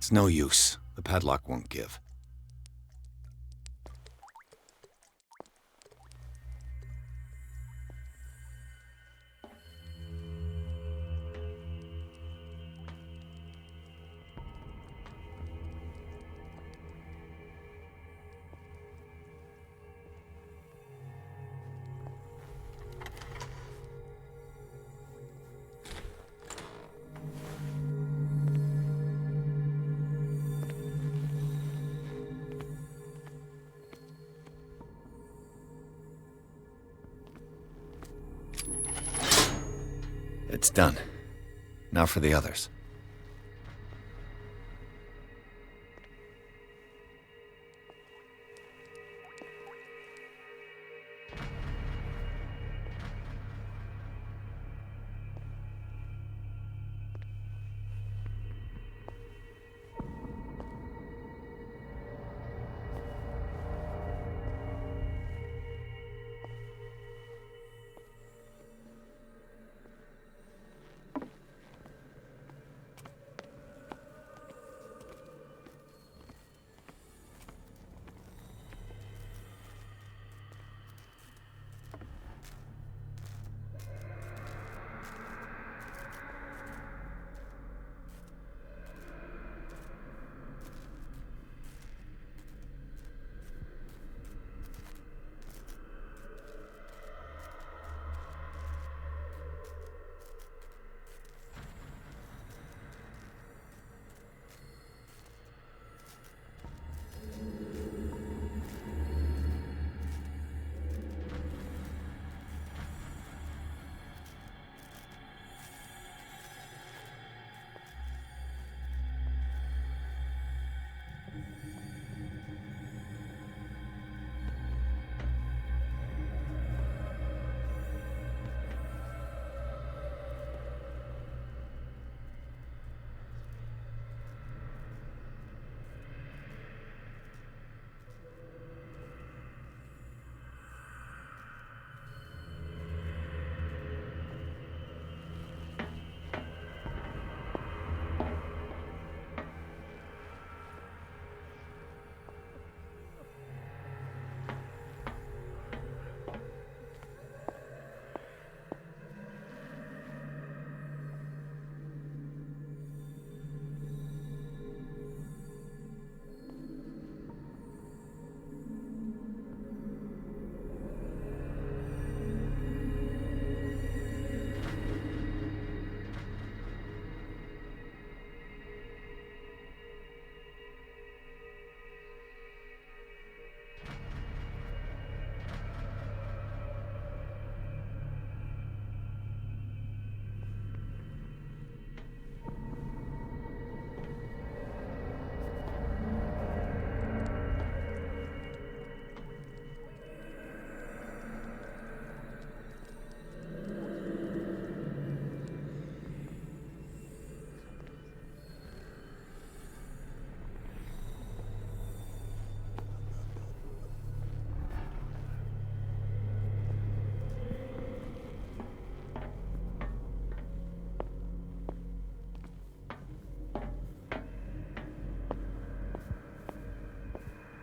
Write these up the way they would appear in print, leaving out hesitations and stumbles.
It's no use. The padlock won't give. It's done. Now for the others.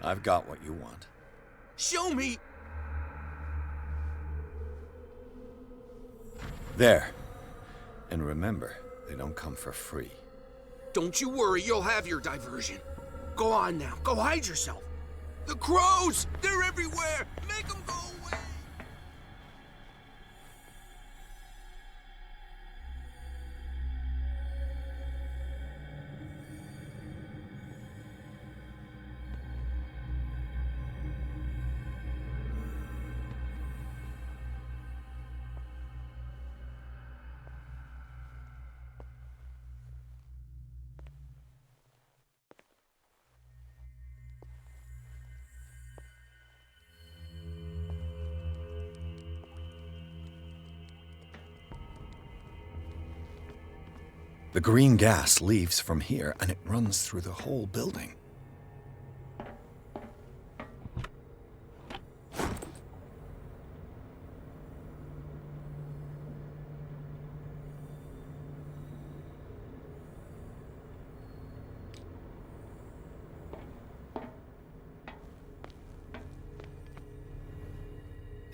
I've got what you want. Show me! There. And remember, they don't come for free. Don't you worry, you'll have your diversion. Go on now, go hide yourself. The crows! They're everywhere! Make them go away! The green gas leaves from here, and it runs through the whole building.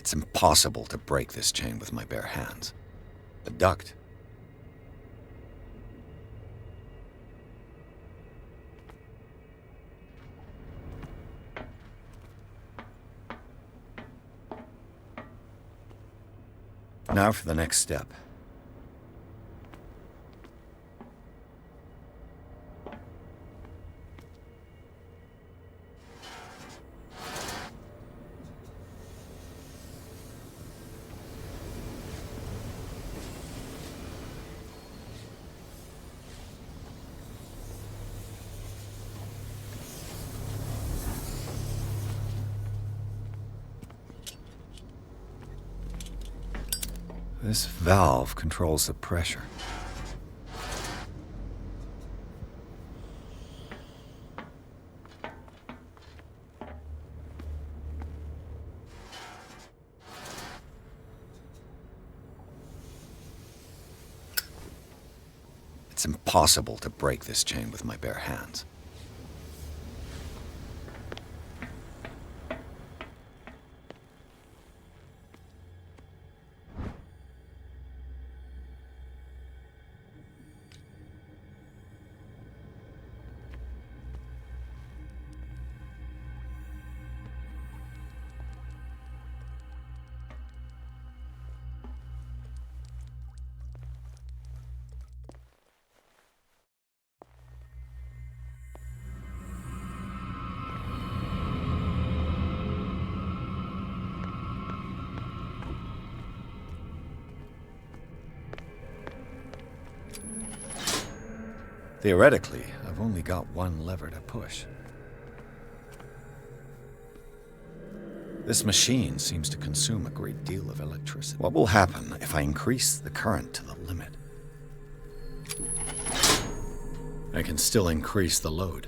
It's impossible to break this chain with my bare hands. A duct. Now for the next step. This valve controls the pressure. It's impossible to break this chain with my bare hands. Theoretically, I've only got one lever to push. This machine seems to consume a great deal of electricity. What will happen if I increase the current to the limit? I can still increase the load.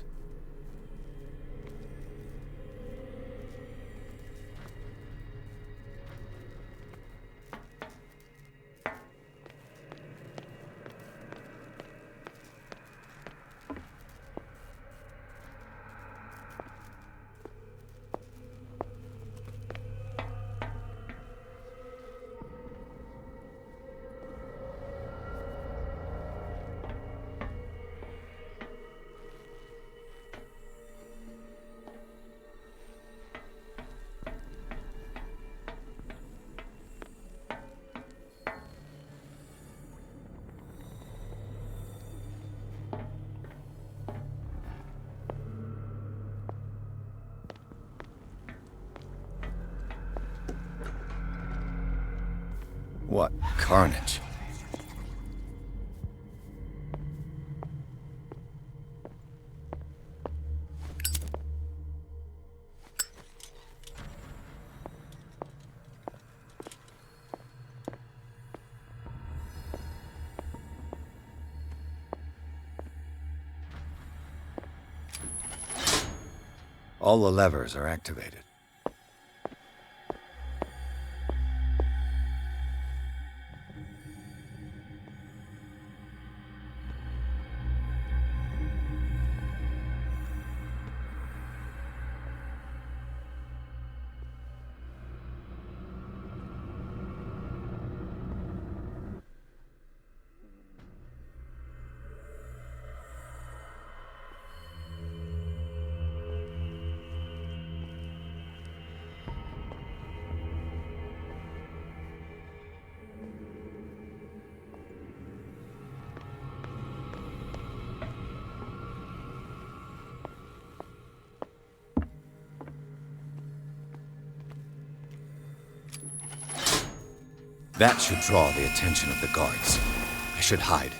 What carnage. All the levers are activated. That should draw the attention of the guards. I should hide.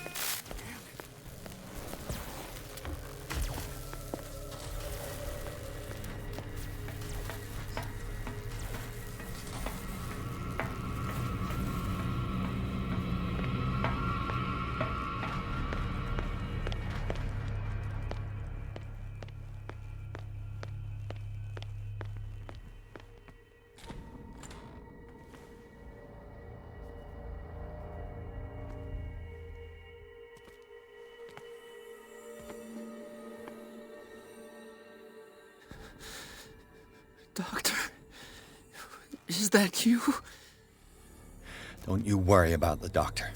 Is that you? Don't you worry about the doctor.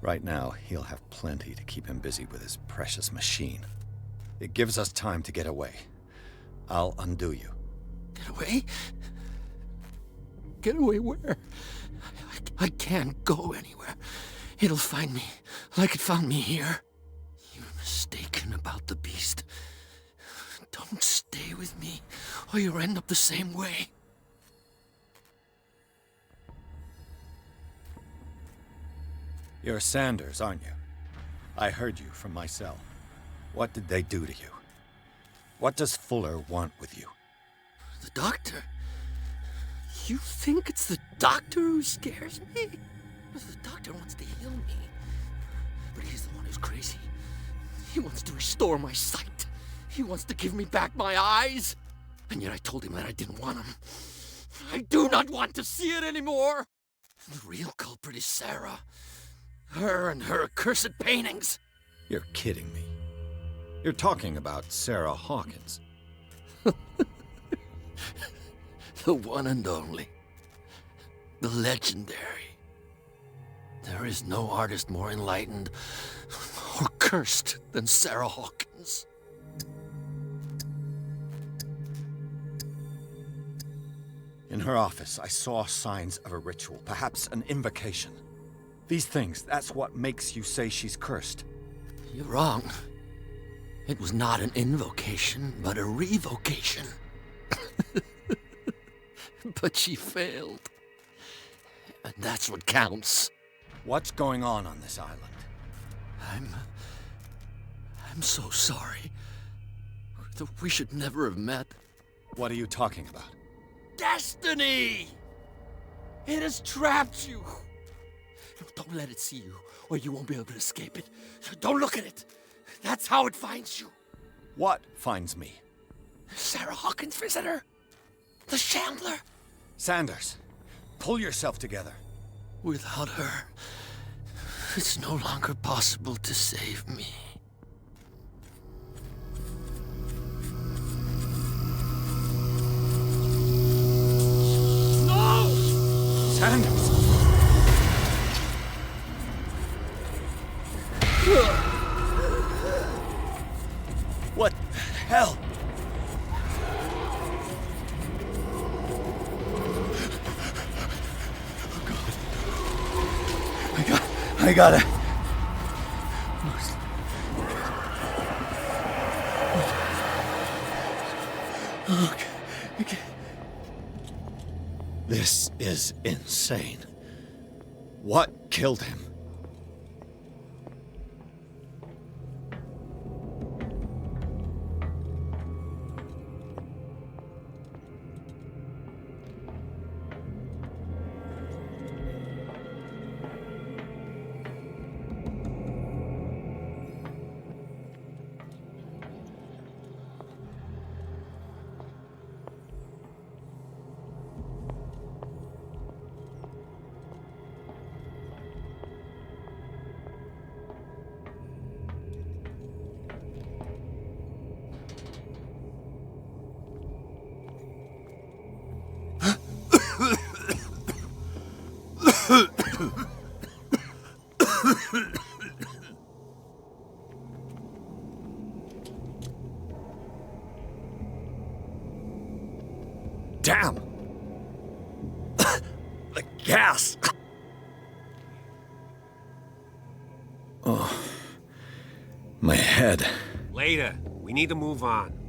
Right now, he'll have plenty to keep him busy with his precious machine. It gives us time to get away. I'll undo you. Get away? Get away where? I can't go anywhere. It'll find me, like it found me here. You're mistaken about the beast. Don't stay with me, or you'll end up the same way. You're Sanders, aren't you? I heard you from my cell. What did they do to you? What does Fuller want with you? The doctor? You think it's the doctor who scares me? The doctor wants to heal me. But he's the one who's crazy. He wants to restore my sight. He wants to give me back my eyes. And yet I told him that I didn't want him. I do not want to see it anymore. The real culprit is Sarah. Her and her accursed paintings. You're kidding me. You're talking about Sarah Hawkins. The one and only. The legendary. There is no artist more enlightened or cursed than Sarah Hawkins. In her office, I saw signs of a ritual, perhaps an invocation. These things, that's what makes you say she's cursed. You're wrong. It was not an invocation, but a revocation. But she failed. And that's what counts. What's going on this island? I'm so sorry. We should never have met. What are you talking about? Destiny! It has trapped you. Don't let it see you, or you won't be able to escape it. Don't look at it. That's how it finds you. What finds me? Sarah Hawkins' visitor. The Shambler. Sanders, pull yourself together. Without her, it's no longer possible to save me. No! Sanders! What the hell? I gotta... Okay. This is insane. What killed him? Damn! The gas! Oh, my head. Later. We need to move on.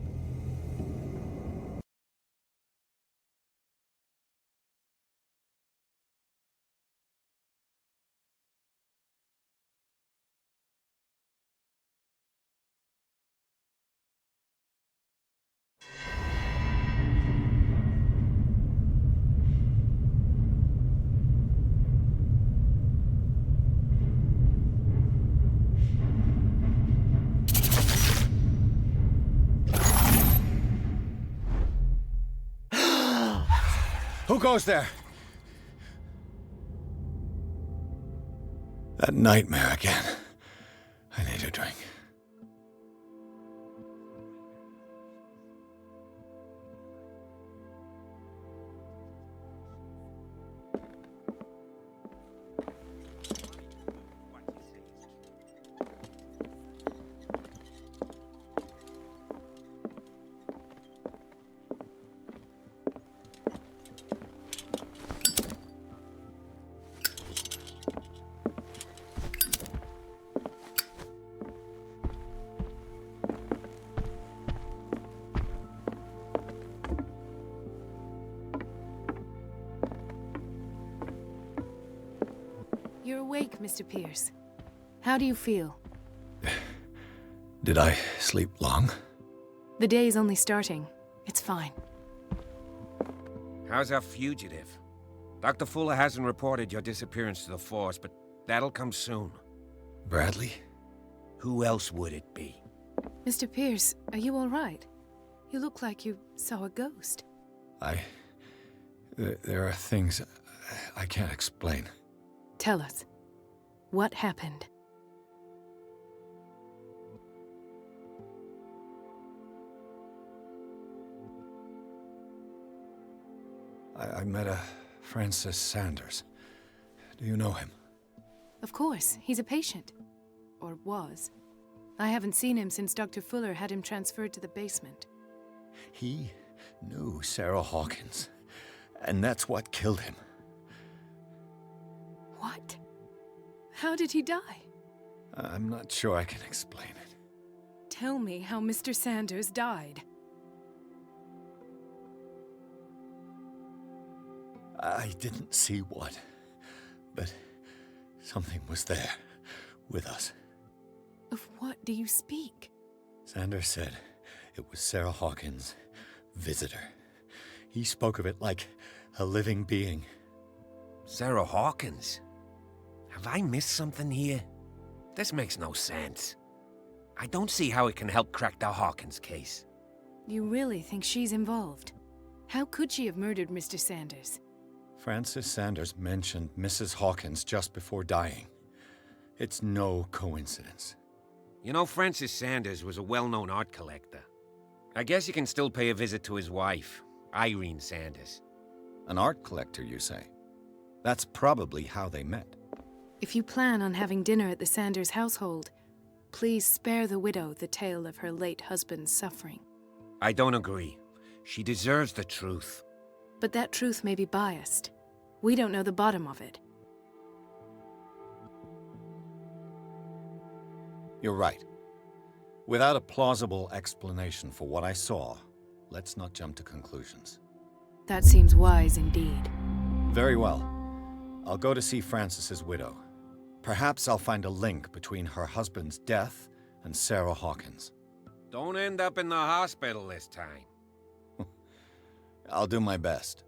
Who goes there? That nightmare again. I need a drink. You're awake, Mr. Pierce. How do you feel? Did I sleep long? The day is only starting. It's fine. How's our fugitive? Dr. Fuller hasn't reported your disappearance to the force, but that'll come soon. Bradley? Who else would it be? Mr. Pierce, are you all right? You look like you saw a ghost. There are things I can't explain. Tell us. What happened? I met a Francis Sanders. Do you know him? Of course, he's a patient. Or was. I haven't seen him since Dr. Fuller had him transferred to the basement. He knew Sarah Hawkins, and that's what killed him. What? How did he die? I'm not sure I can explain it. Tell me how Mr. Sanders died. I didn't see what, but something was there, with us. Of what do you speak? Sanders said it was Sarah Hawkins' visitor. He spoke of it like a living being. Sarah Hawkins? Have I missed something here? This makes no sense. I don't see how it can help crack the Hawkins case. You really think she's involved? How could she have murdered Mr. Sanders? Francis Sanders mentioned Mrs. Hawkins just before dying. It's no coincidence. You know, Francis Sanders was a well-known art collector. I guess you can still pay a visit to his wife, Irene Sanders. An art collector, you say? That's probably how they met. If you plan on having dinner at the Sanders household, please spare the widow the tale of her late husband's suffering. I don't agree. She deserves the truth. But that truth may be biased. We don't know the bottom of it. You're right. Without a plausible explanation for what I saw, let's not jump to conclusions. That seems wise indeed. Very well. I'll go to see Francis's widow. Perhaps I'll find a link between her husband's death and Sarah Hawkins. Don't end up in the hospital this time. I'll do my best.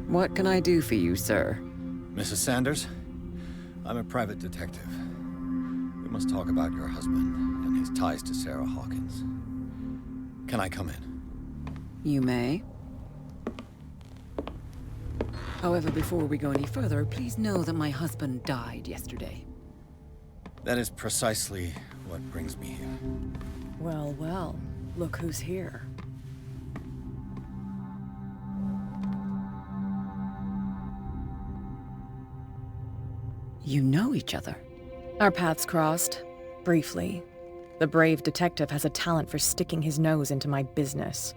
What can I do for you, sir? Mrs. Sanders, I'm a private detective. We must talk about your husband and his ties to Sarah Hawkins. Can I come in? You may. However, before we go any further, please know that my husband died yesterday. That is precisely what brings me here. Well, well, look who's here. You know each other. Our paths crossed, briefly. The brave detective has a talent for sticking his nose into my business.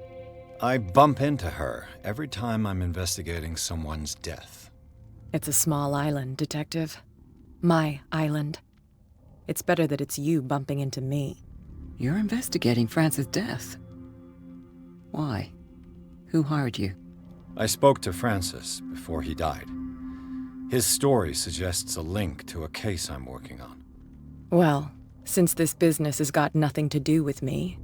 I bump into her every time I'm investigating someone's death. It's a small island, Detective. My island. It's better that it's you bumping into me. You're investigating Francis' death. Why? Who hired you? I spoke to Francis before he died. His story suggests a link to a case I'm working on. Well, since this business has got nothing to do with me,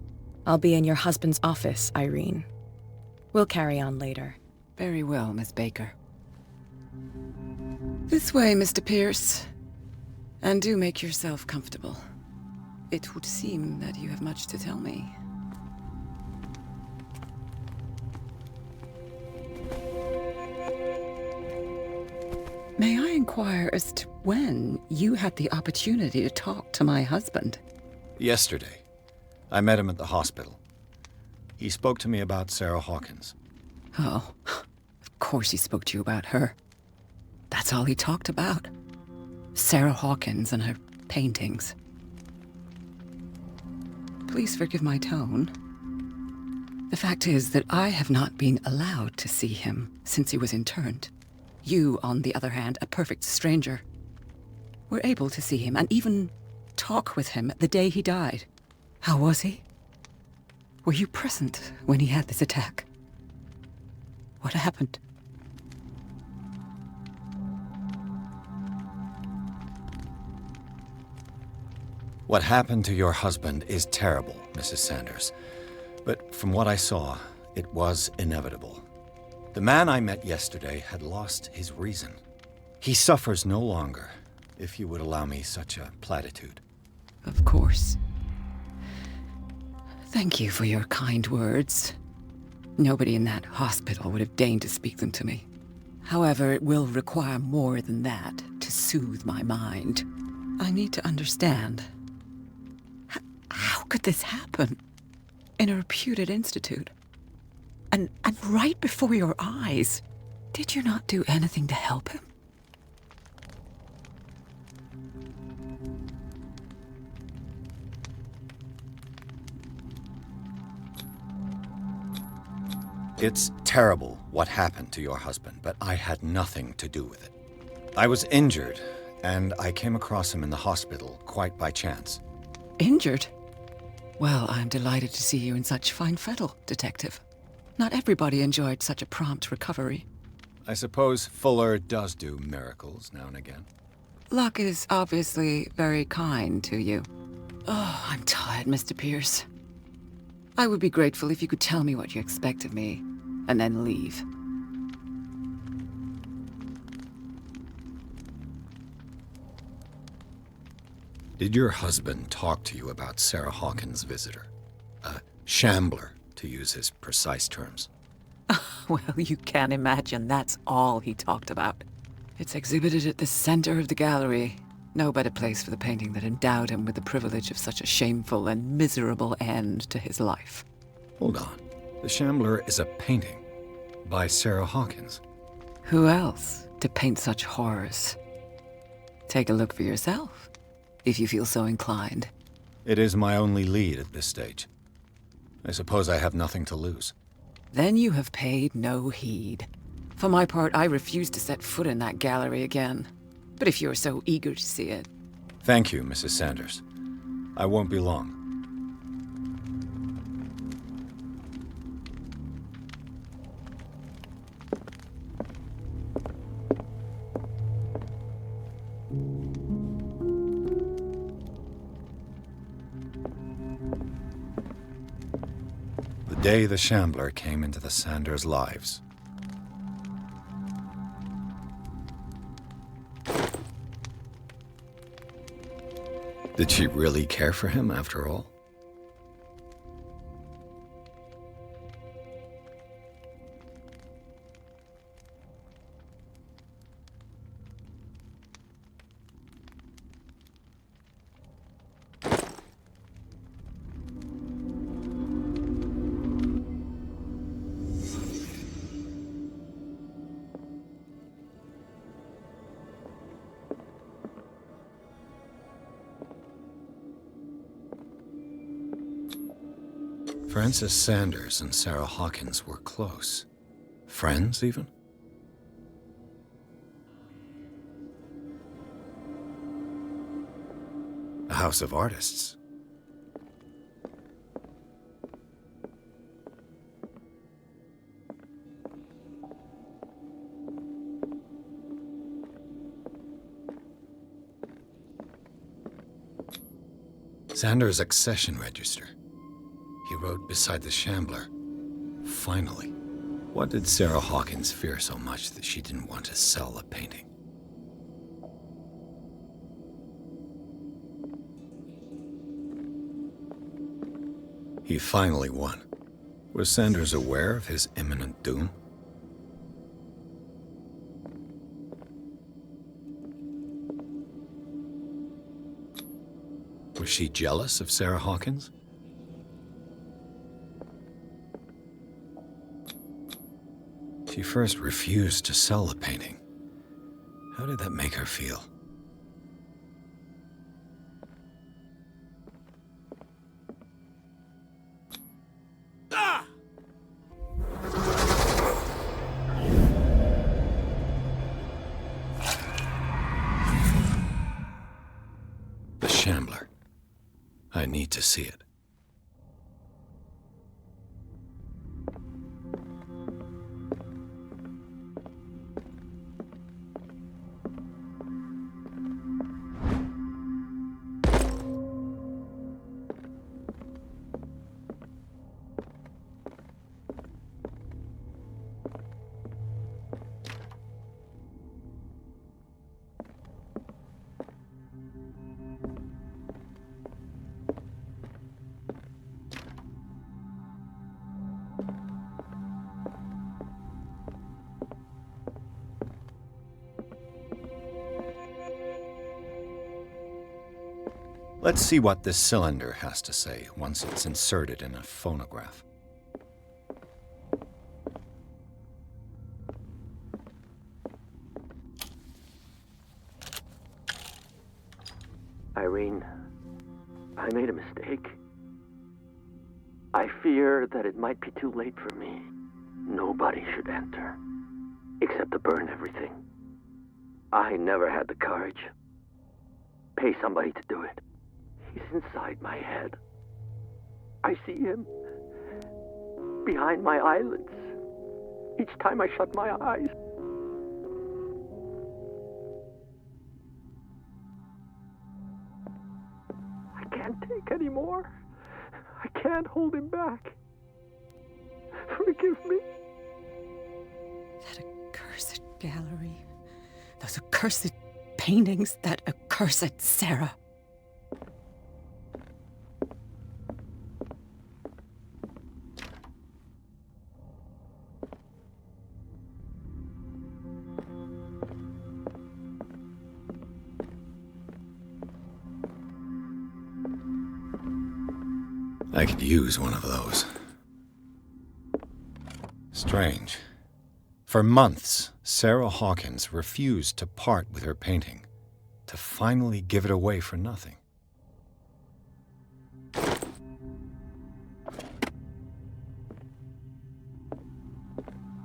I'll be in your husband's office, Irene. We'll carry on later. Very well, Miss Baker. This way, Mr. Pierce. And do make yourself comfortable. It would seem that you have much to tell me. May I inquire as to when you had the opportunity to talk to my husband? Yesterday, I met him at the hospital. He spoke to me about Sarah Hawkins. Oh, of course he spoke to you about her. That's all he talked about. Sarah Hawkins and her paintings. Please forgive my tone. The fact is that I have not been allowed to see him since he was interned. You, on the other hand, a perfect stranger, were able to see him and even talk with him the day he died. How was he? Were you present when he had this attack? What happened? What happened to your husband is terrible, Mrs. Sanders. But from what I saw, it was inevitable. The man I met yesterday had lost his reason. He suffers no longer, if you would allow me such a platitude. Of course. Thank you for your kind words. Nobody in that hospital would have deigned to speak them to me. However, it will require more than that to soothe my mind. I need to understand. How could this happen? In a reputed institute? And right before your eyes? Did you not do anything to help him? It's terrible what happened to your husband, but I had nothing to do with it. I was injured, and I came across him in the hospital quite by chance. Injured? Well, I'm delighted to see you in such fine fettle, Detective. Not everybody enjoyed such a prompt recovery. I suppose Fuller does do miracles now and again. Luck is obviously very kind to you. Oh, I'm tired, Mr. Pierce. I would be grateful if you could tell me what you expect of me, and then leave. Did your husband talk to you about Sarah Hawkins' visitor? A shambler, to use his precise terms. Well, you can imagine that's all he talked about. It's exhibited at the center of the gallery. No better place for the painting that endowed him with the privilege of such a shameful and miserable end to his life. Hold on. The Shambler is a painting by Sarah Hawkins. Who else to paint such horrors? Take a look for yourself, if you feel so inclined. It is my only lead at this stage. I suppose I have nothing to lose. Then you have paid no heed. For my part, I refuse to set foot in that gallery again. But if you're so eager to see it... Thank you, Mrs. Sanders. I won't be long. The day the Shambler came into the Sanders' lives. Did she really care for him after all? Frances Sanders and Sarah Hawkins were close. Friends, even? A house of artists. Xander's accession register. He wrote beside the Shambler, "Finally." What did Sarah Hawkins fear so much that she didn't want to sell the painting? He finally won. Was Sanders aware of his imminent doom? Was she jealous of Sarah Hawkins? She first refused to sell the painting. How did that make her feel? The Shambler. I need to see it. Let's see what this cylinder has to say once it's inserted in a phonograph. Irene, I made a mistake. I fear that it might be too late for me. Nobody should enter, except to burn everything. I never had the courage. Pay somebody to do it. He's inside my head. I see him behind my eyelids each time I shut my eyes. I can't take any more. I can't hold him back. Forgive me. That accursed gallery. Those accursed paintings. That accursed Sarah. I could use one of those. Strange. For months, Sarah Hawkins refused to part with her painting, to finally give it away for nothing.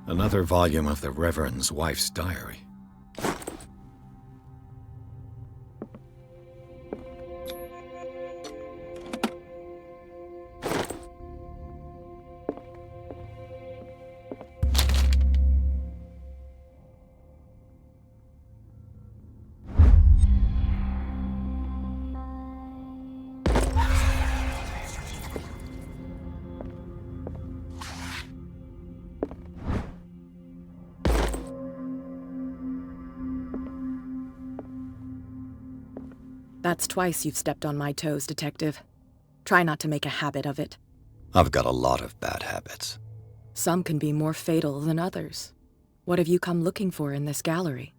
Another volume of the Reverend's wife's diary. That's twice you've stepped on my toes, Detective. Try not to make a habit of it. I've got a lot of bad habits. Some can be more fatal than others. What have you come looking for in this gallery?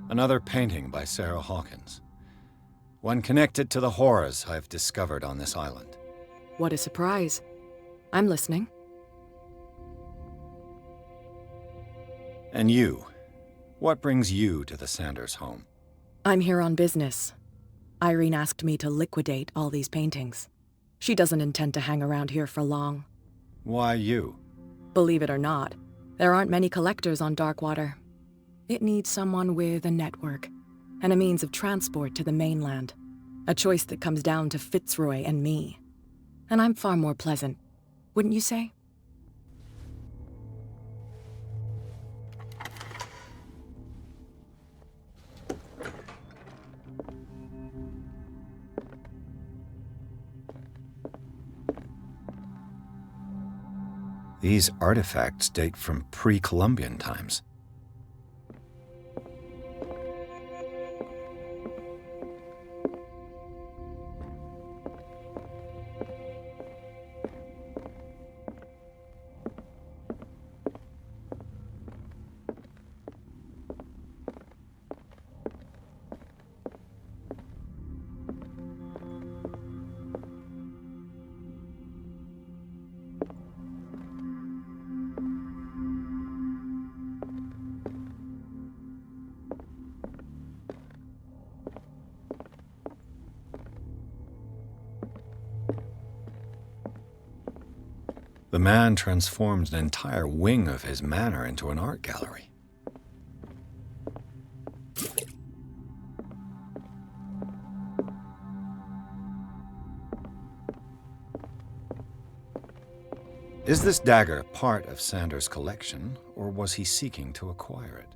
Another painting by Sarah Hawkins. One connected to the horrors I've discovered on this island. What a surprise. I'm listening. And you? What brings you to the Sanders home? I'm here on business. Irene asked me to liquidate all these paintings. She doesn't intend to hang around here for long. Why you? Believe it or not, there aren't many collectors on Darkwater. It needs someone with a network and a means of transport to the mainland. A choice that comes down to Fitzroy and me. And I'm far more pleasant, wouldn't you say? These artifacts date from pre-Columbian times. The man transforms an entire wing of his manor into an art gallery. Is this dagger part of Sanders' collection, or was he seeking to acquire it?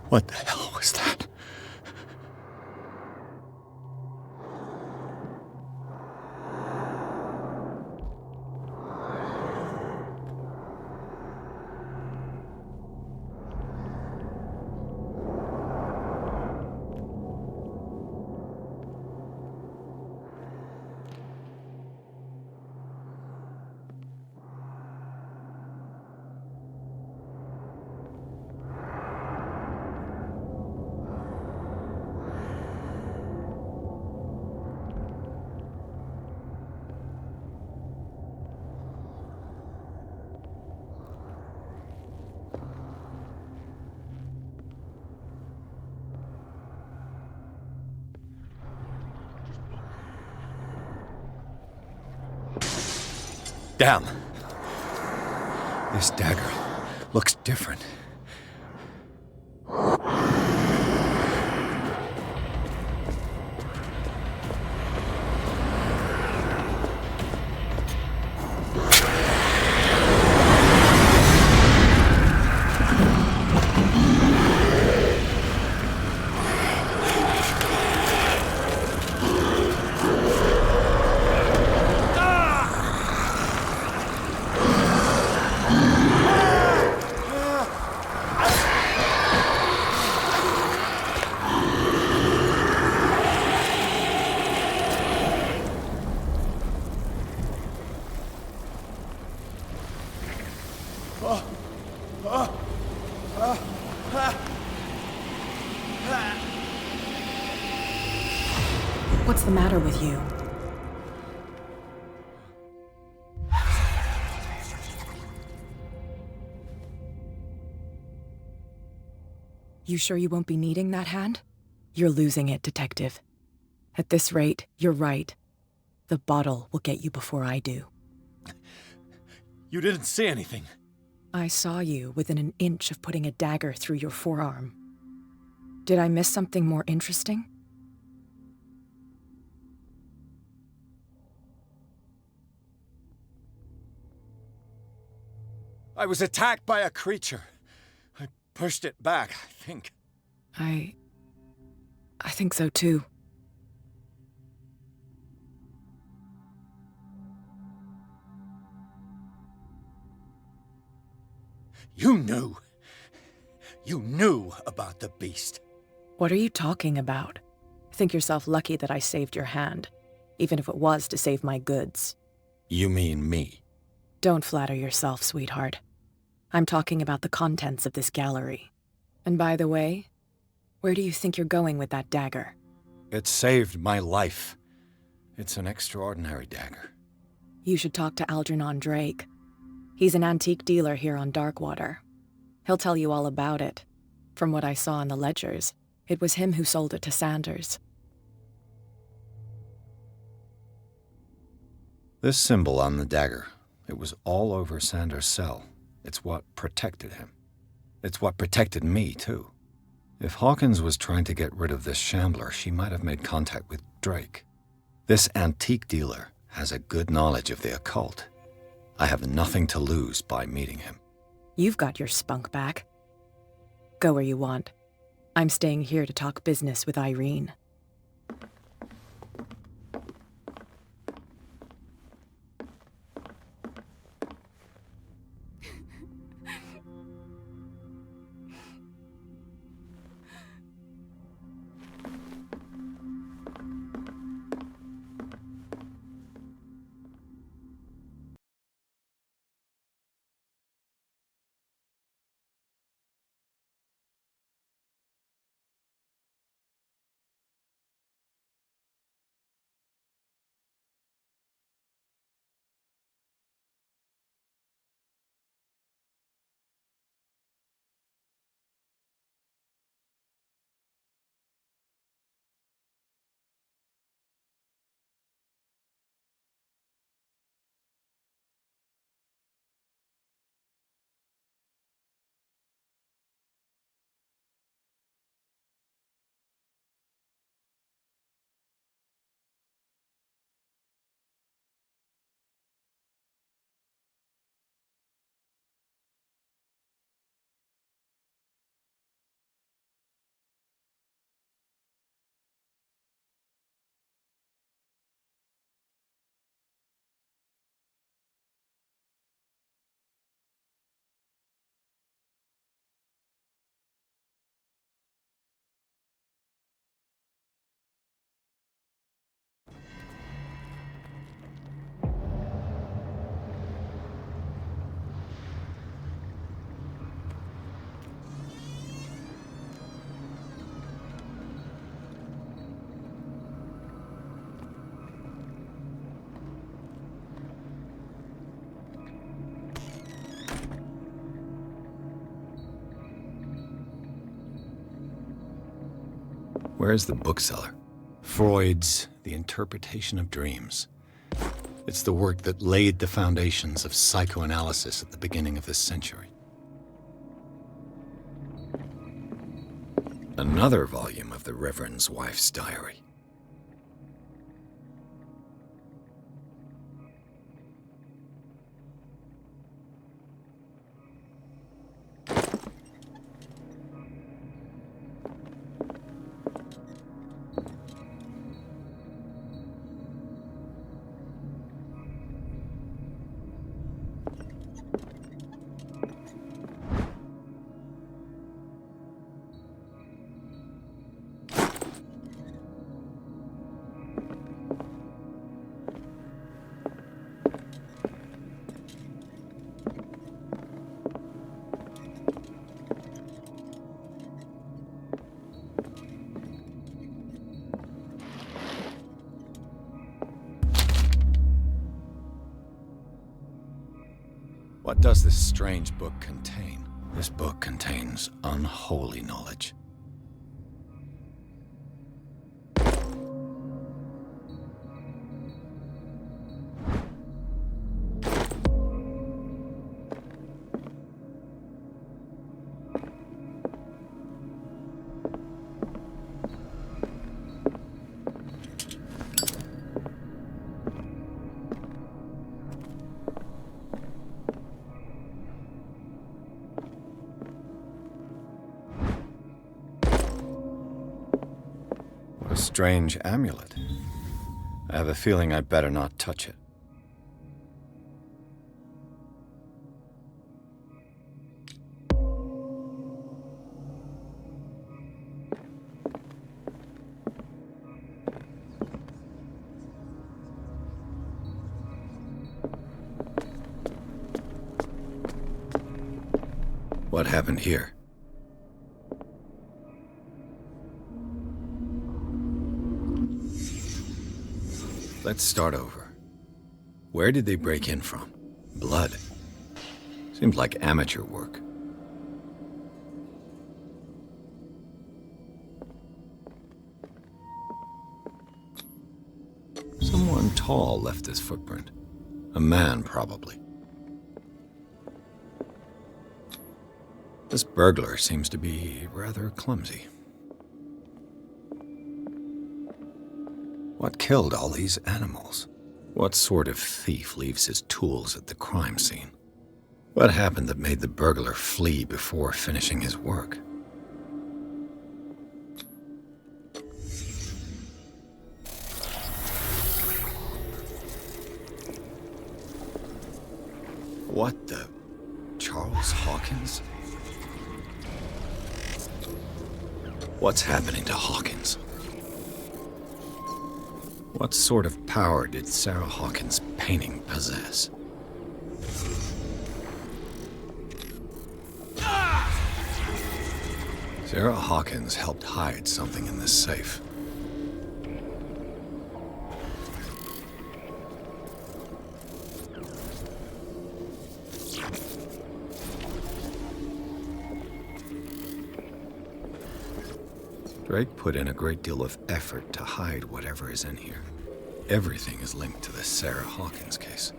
What the hell was that? Damn. This dagger looks different. What's the matter with you? You sure you won't be needing that hand? You're losing it, Detective. At this rate, you're right. The bottle will get you before I do. You didn't see anything. I saw you within an inch of putting a dagger through your forearm. Did I miss something more interesting? I was attacked by a creature. I pushed it back, I think. I think so too. You knew. You knew about the beast. What are you talking about? Think yourself lucky that I saved your hand, even if it was to save my goods. You mean me? Don't flatter yourself, sweetheart. I'm talking about the contents of this gallery. And by the way, where do you think you're going with that dagger? It saved my life. It's an extraordinary dagger. You should talk to Algernon Drake. He's an antique dealer here on Darkwater. He'll tell you all about it. From what I saw in the ledgers, it was him who sold it to Sanders. This symbol on the dagger, it was all over Sanders' cell. It's what protected him. It's what protected me, too. If Hawkins was trying to get rid of this shambler, she might have made contact with Drake. This antique dealer has a good knowledge of the occult. I have nothing to lose by meeting him. You've got your spunk back. Go where you want. I'm staying here to talk business with Irene. Where's the bookseller? Freud's The Interpretation of Dreams. It's the work that laid the foundations of psychoanalysis at the beginning of this century. Another volume of the Reverend's wife's diary. What does this strange book contain? This book contains unholy knowledge. A strange amulet. I have a feeling I'd better not touch it. What happened here? Let's start over. Where did they break in from? Blood. Seems like amateur work. Someone tall left this footprint. A man, probably. This burglar seems to be rather clumsy. What killed all these animals? What sort of thief leaves his tools at the crime scene? What happened that made the burglar flee before finishing his work? What the... Charles Hawkins? What's happening to Hawkins? What sort of power did Sarah Hawkins' painting possess? Sarah Hawkins helped hide something in this safe. Drake put in a great deal of effort to hide whatever is in here. Everything is linked to the Sarah Hawkins case.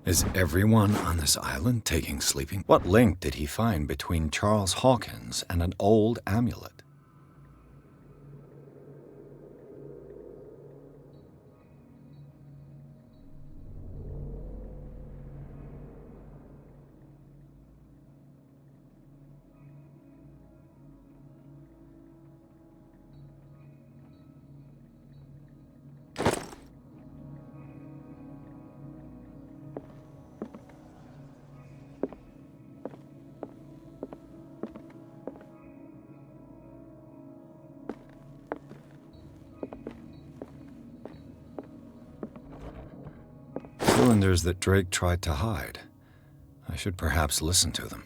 Is everyone on this island taking sleeping? What link did he find between Charles Hawkins and an old amulet? Cylinders that Drake tried to hide. I should perhaps listen to them.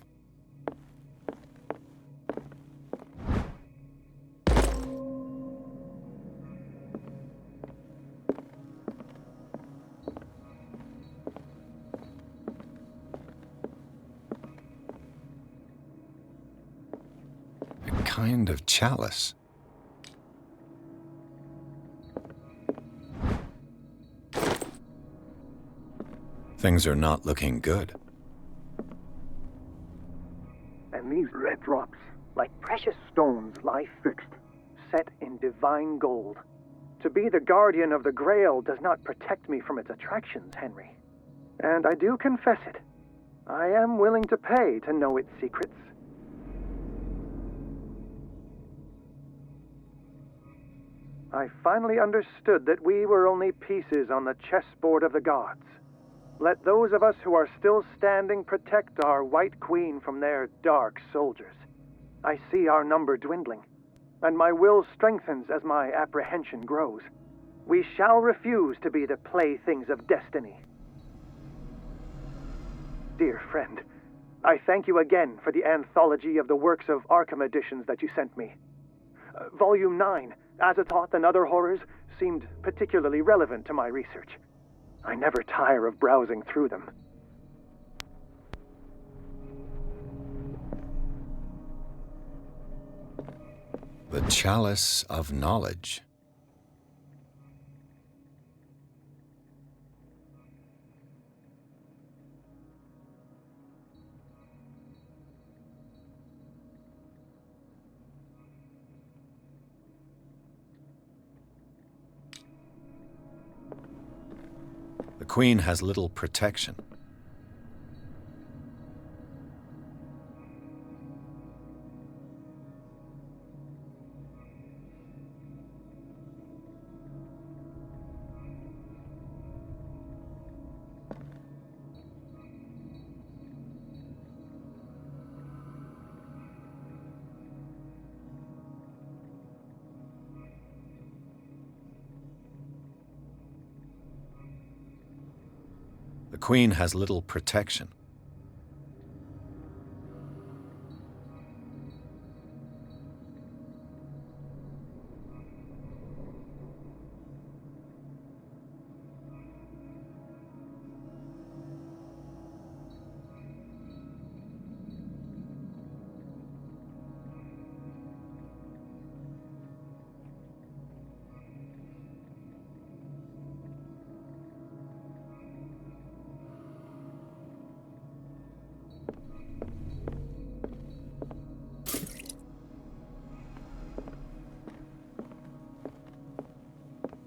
A kind of chalice. Things are not looking good. And these red drops, like precious stones, lie fixed, set in divine gold. To be the guardian of the Grail does not protect me from its attractions, Henry. And I do confess it. I am willing to pay to know its secrets. I finally understood that we were only pieces on the chessboard of the gods. Let those of us who are still standing protect our White Queen from their dark soldiers. I see our number dwindling, and my will strengthens as my apprehension grows. We shall refuse to be the playthings of destiny. Dear friend, I thank you again for the anthology of the works of Arkham editions that you sent me. Volume 9, Azathoth and Other Horrors, seemed particularly relevant to my research. I never tire of browsing through them. The Chalice of Knowledge. The Queen has little protection. The Queen has little protection.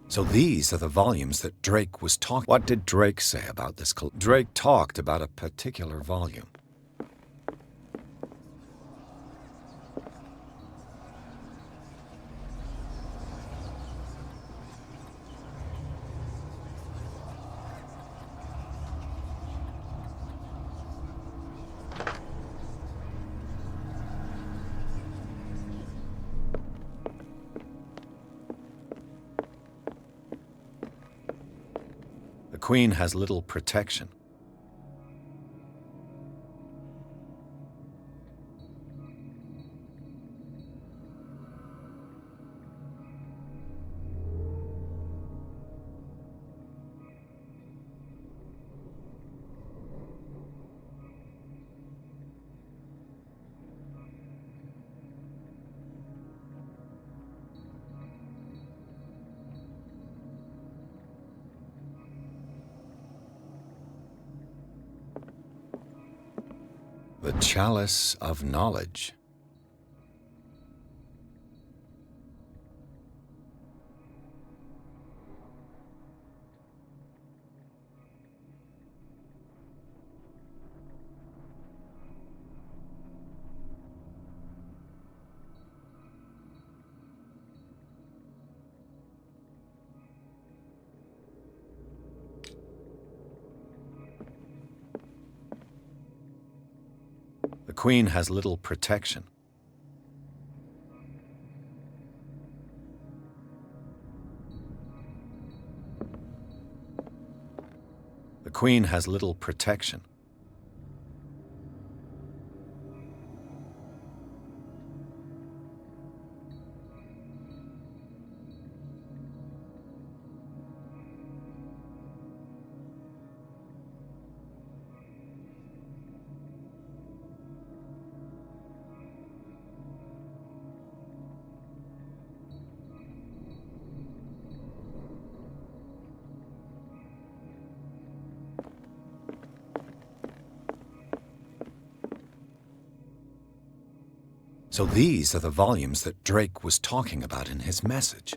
So these are the volumes that Drake was talking. What did Drake say about this? Drake talked about a particular volume. The Queen has little protection. The Chalice of Knowledge. The Queen has little protection. The Queen has little protection. So these are the volumes that Drake was talking about in his message.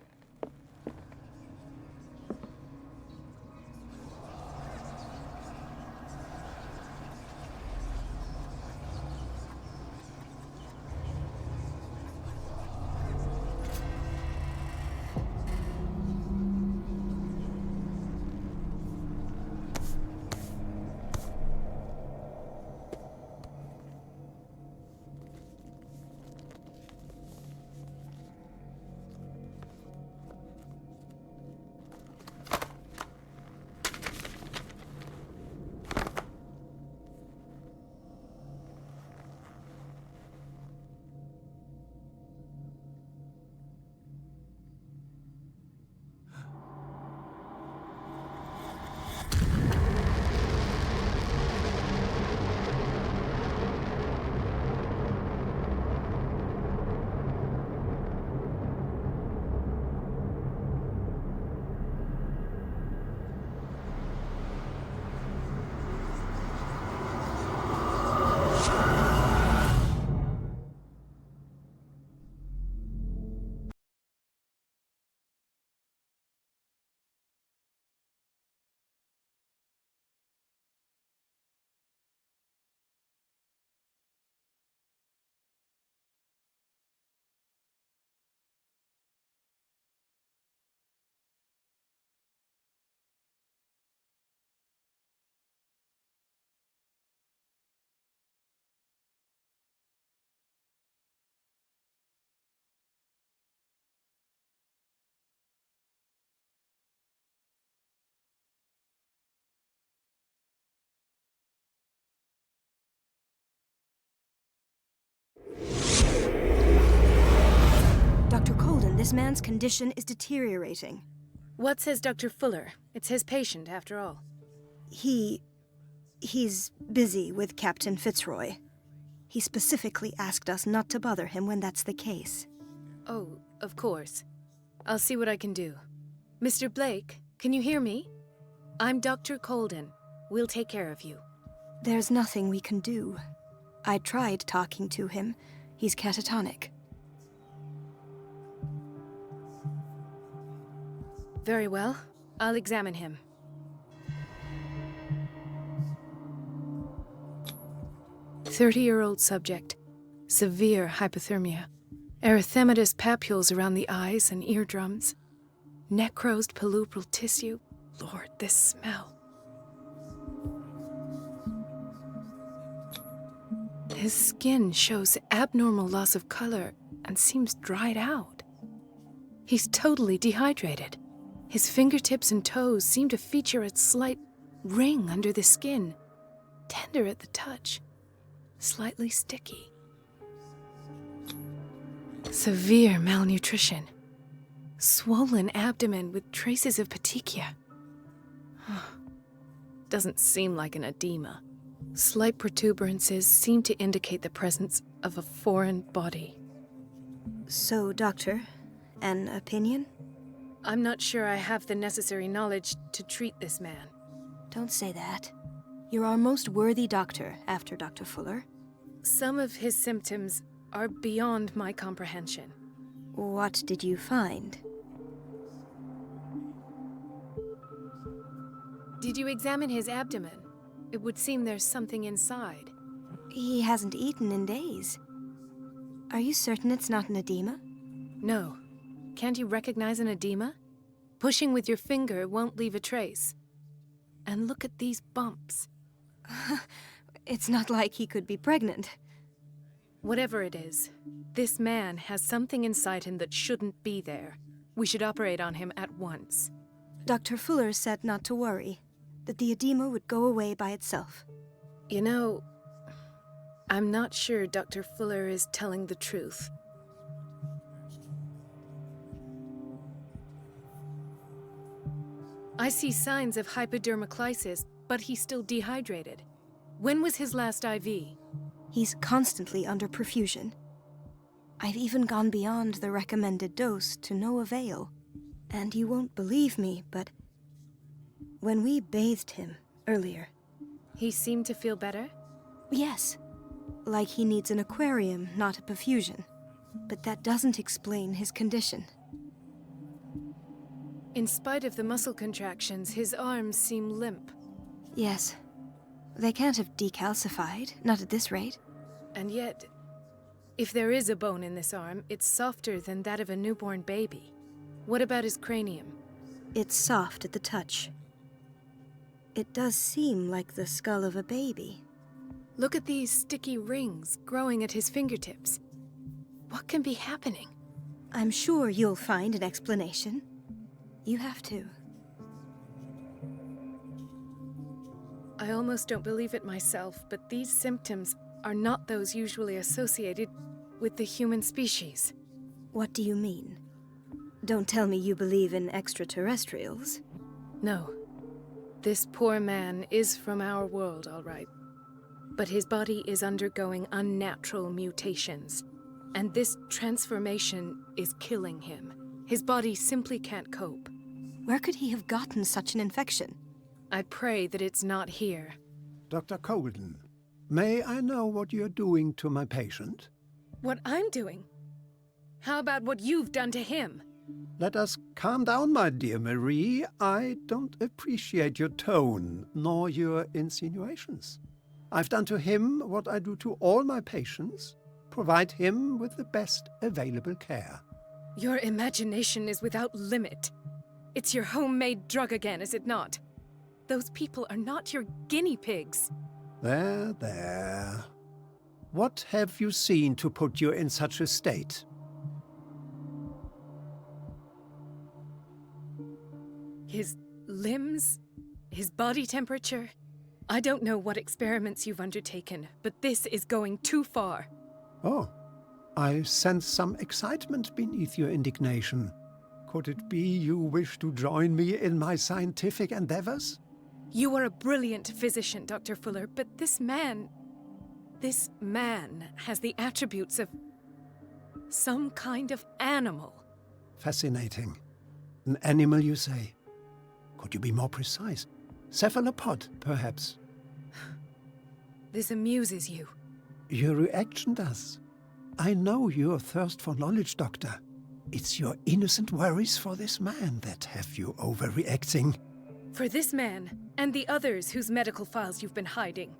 This man's condition is deteriorating. What says Dr. Fuller? It's his patient, after all. He's busy with Captain Fitzroy. He specifically asked us not to bother him when that's the case. Oh, of course. I'll see what I can do. Mr. Blake, can you hear me? I'm Dr. Colden. We'll take care of you. There's nothing we can do. I tried talking to him. He's catatonic. Very well. I'll examine him. "30-year-old subject. Severe hypothermia. Erythematous papules around the eyes and eardrums. Necrosed palpebral tissue. Lord, this smell. His skin shows abnormal loss of color and seems dried out. He's totally dehydrated. His fingertips and toes seem to feature a slight ring under the skin, tender at the touch, slightly sticky. Severe malnutrition. Swollen abdomen with traces of petechia. Doesn't seem like an edema. Slight protuberances seem to indicate the presence of a foreign body. So, Doctor, an opinion? I'm not sure I have the necessary knowledge to treat this man. Don't say that. You're our most worthy doctor after Dr. Fuller. Some of his symptoms are beyond my comprehension. What did you find? Did you examine his abdomen? It would seem there's something inside. He hasn't eaten in days. Are you certain it's not an edema? No. Can't you recognize an edema? Pushing with your finger won't leave a trace. And look at these bumps. It's not like he could be pregnant. Whatever it is, this man has something inside him that shouldn't be there. We should operate on him at once. Dr. Fuller said not to worry, that the edema would go away by itself. You know, I'm not sure Dr. Fuller is telling the truth. I see signs of hypodermoclysis, but he's still dehydrated. When was his last IV? He's constantly under perfusion. I've even gone beyond the recommended dose to no avail. And you won't believe me, but when we bathed him earlier... He seemed to feel better? Yes. Like he needs an aquarium, not a perfusion. But that doesn't explain his condition. In spite of the muscle contractions, his arms seem limp. Yes. They can't have decalcified, not at this rate. And yet, if there is a bone in this arm, it's softer than that of a newborn baby. What about his cranium? It's soft at the touch. It does seem like the skull of a baby. Look at these sticky rings growing at his fingertips. What can be happening? I'm sure you'll find an explanation. You have to. I almost don't believe it myself, but these symptoms are not those usually associated with the human species. What do you mean? Don't tell me you believe in extraterrestrials. No. This poor man is from our world, all right. But his body is undergoing unnatural mutations. And this transformation is killing him. His body simply can't cope. Where could he have gotten such an infection? I pray that it's not here. Dr. Colden, may I know what you're doing to my patient? What I'm doing? How about what you've done to him? Let us calm down, my dear Marie. I don't appreciate your tone, nor your insinuations. I've done to him what I do to all my patients, provide him with the best available care. Your imagination is without limit. It's your homemade drug again, is it not? Those people are not your guinea pigs. There, there. What have you seen to put you in such a state? His limbs? His body temperature? I don't know what experiments you've undertaken, but this is going too far. Oh, I sense some excitement beneath your indignation. Could it be you wish to join me in my scientific endeavors? You are a brilliant physician, Dr. Fuller, but this man has the attributes of some kind of animal. Fascinating. An animal, you say? Could you be more precise? Cephalopod, perhaps? This amuses you. Your reaction does. I know your thirst for knowledge, Doctor. It's your innocent worries for this man that have you overreacting. For this man, and the others whose medical files you've been hiding.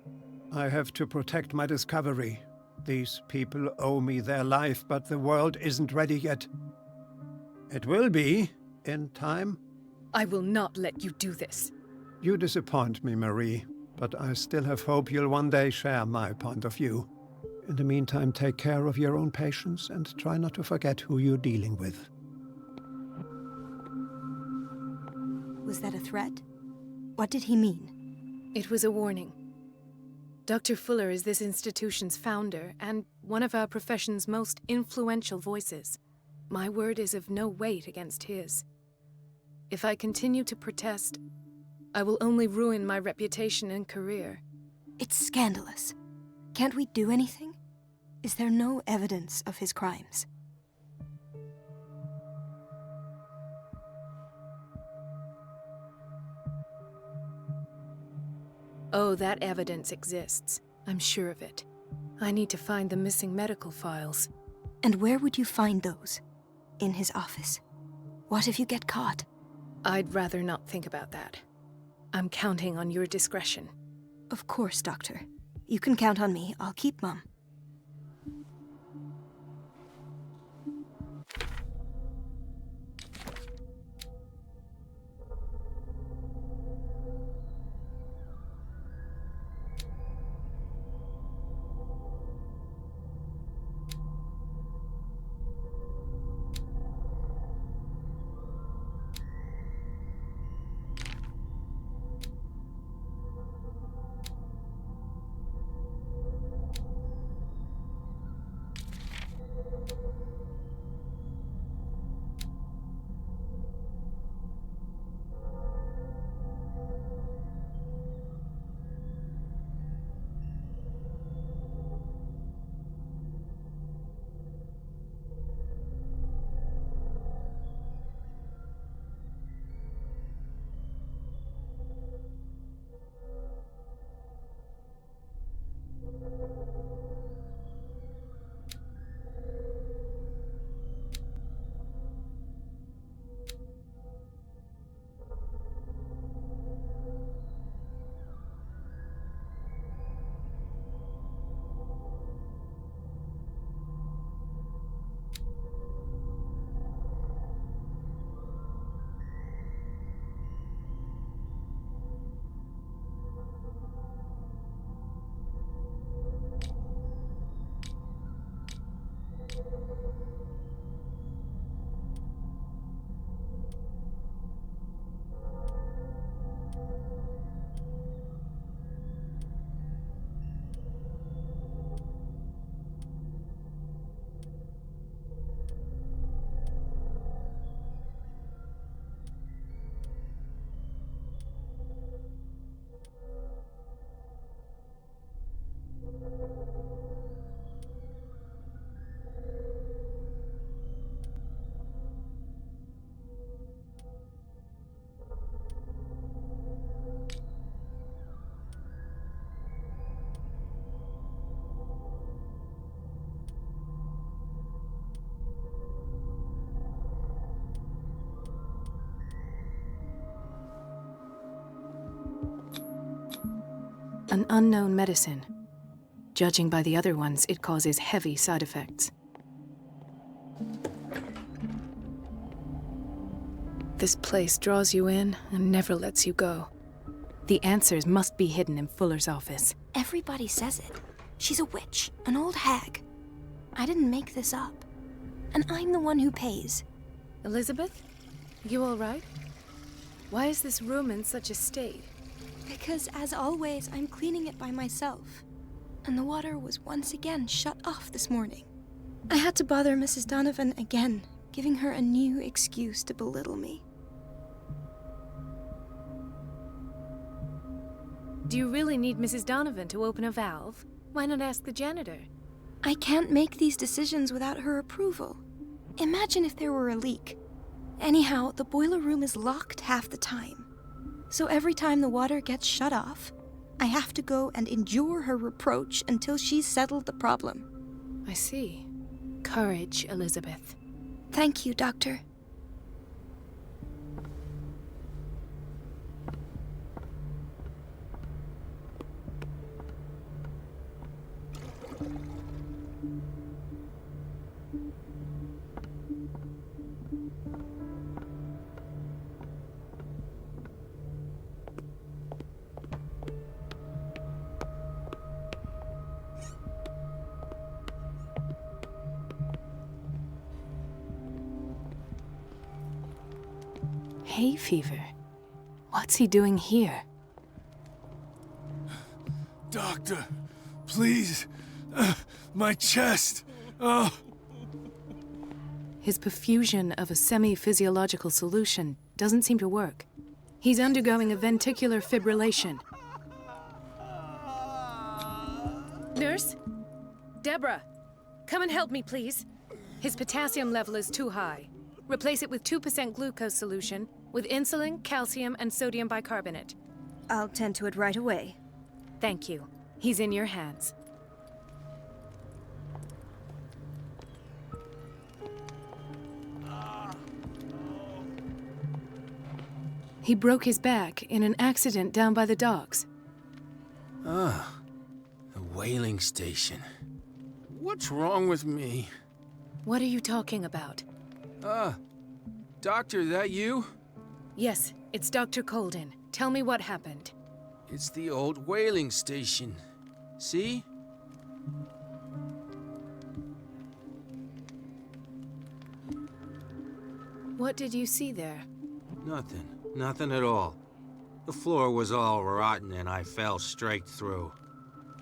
I have to protect my discovery. These people owe me their life, but the world isn't ready yet. It will be, in time. I will not let you do this. You disappoint me, Marie, but I still have hope you'll one day share my point of view. In the meantime, take care of your own patients and try not to forget who you're dealing with. Was that a threat? What did he mean? It was a warning. Dr. Fuller is this institution's founder and one of our profession's most influential voices. My word is of no weight against his. If I continue to protest, I will only ruin my reputation and career. It's scandalous. Can't we do anything? Is there no evidence of his crimes? Oh, that evidence exists. I'm sure of it. I need to find the missing medical files. And where would you find those? In his office? What if you get caught? I'd rather not think about that. I'm counting on your discretion. Of course, Doctor. You can count on me. I'll keep mum. An unknown medicine. Judging by the other ones, it causes heavy side effects. This place draws you in and never lets you go. The answers must be hidden in Fuller's office. Everybody says it. She's a witch, an old hag. I didn't make this up. And I'm the one who pays. Elizabeth? You all right? Why is this room in such a state? Because, as always, I'm cleaning it by myself. And the water was once again shut off this morning. I had to bother Mrs. Donovan again, giving her a new excuse to belittle me. Do you really need Mrs. Donovan to open a valve? Why not ask the janitor? I can't make these decisions without her approval. Imagine if there were a leak. Anyhow, the boiler room is locked half the time. So every time the water gets shut off, I have to go and endure her reproach until she's settled the problem. I see. Courage, Elizabeth. Thank you, Doctor. Hay fever? What's he doing here? Doctor, please. My chest. Oh. His perfusion of a semi-physiological solution doesn't seem to work. He's undergoing a ventricular fibrillation. Nurse? Deborah, come and help me, please. His potassium level is too high. Replace it with 2% glucose solution with insulin, calcium, and sodium bicarbonate. I'll tend to it right away. Thank you. He's in your hands. He broke his back in an accident down by the docks. Ah, the whaling station. What's wrong with me? What are you talking about? Doctor, that you? Yes, it's Dr. Colden. Tell me what happened. It's the old whaling station. See? What did you see there? Nothing. Nothing at all. The floor was all rotten and I fell straight through.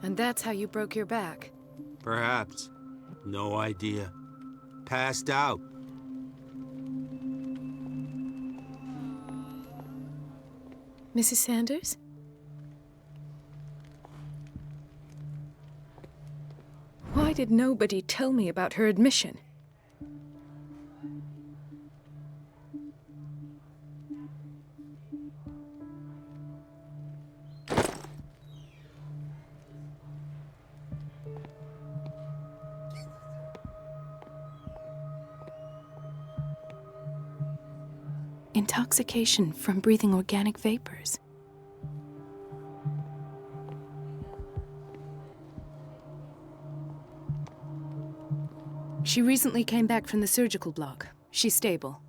And that's how you broke your back? Perhaps. No idea. Passed out. Mrs. Sanders? Why did nobody tell me about her admission? Intoxication from breathing organic vapors. She recently came back from the surgical block. She's stable.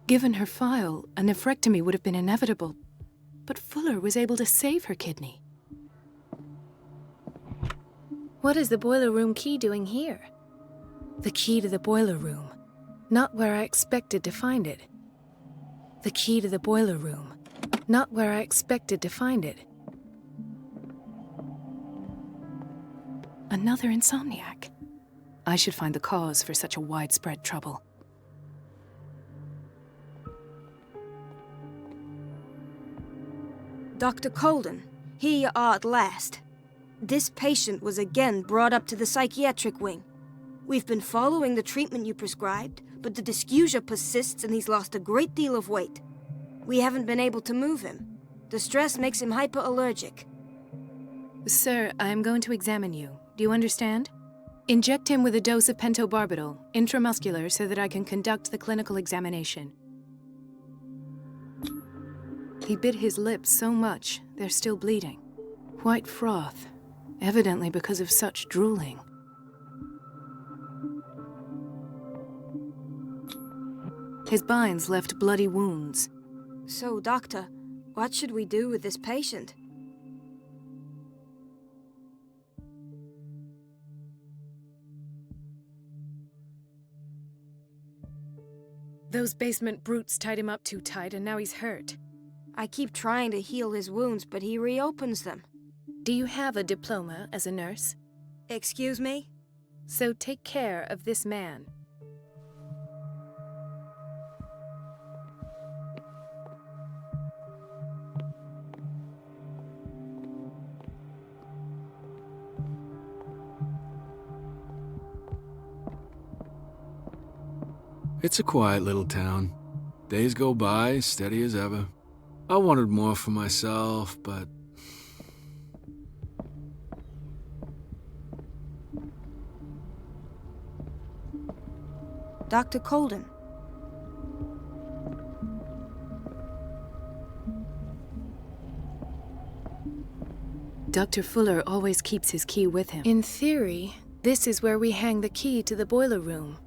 Given her file, a nephrectomy would have been inevitable, but Fuller was able to save her kidney. What is the boiler room key doing here? The key to the boiler room. Not where I expected to find it. The key to the boiler room. Not where I expected to find it. Another insomniac. I should find the cause for such a widespread trouble. Dr. Colden, here you are at last. This patient was again brought up to the psychiatric wing. We've been following the treatment you prescribed, but the dysgeusia persists and he's lost a great deal of weight. We haven't been able to move him. The stress makes him hyperallergic. Sir, I am going to examine you. Do you understand? Inject him with a dose of pentobarbital, intramuscular, so that I can conduct the clinical examination. He bit his lips so much, they're still bleeding. White froth, evidently because of such drooling. His binds left bloody wounds. So, Doctor, what should we do with this patient? Those basement brutes tied him up too tight, and now he's hurt. I keep trying to heal his wounds, but he reopens them. Do you have a diploma as a nurse? Excuse me? So take care of this man. It's a quiet little town. Days go by, steady as ever. I wanted more for myself, but... Dr. Colden. Dr. Fuller always keeps his key with him. In theory, this is where we hang the key to the boiler room.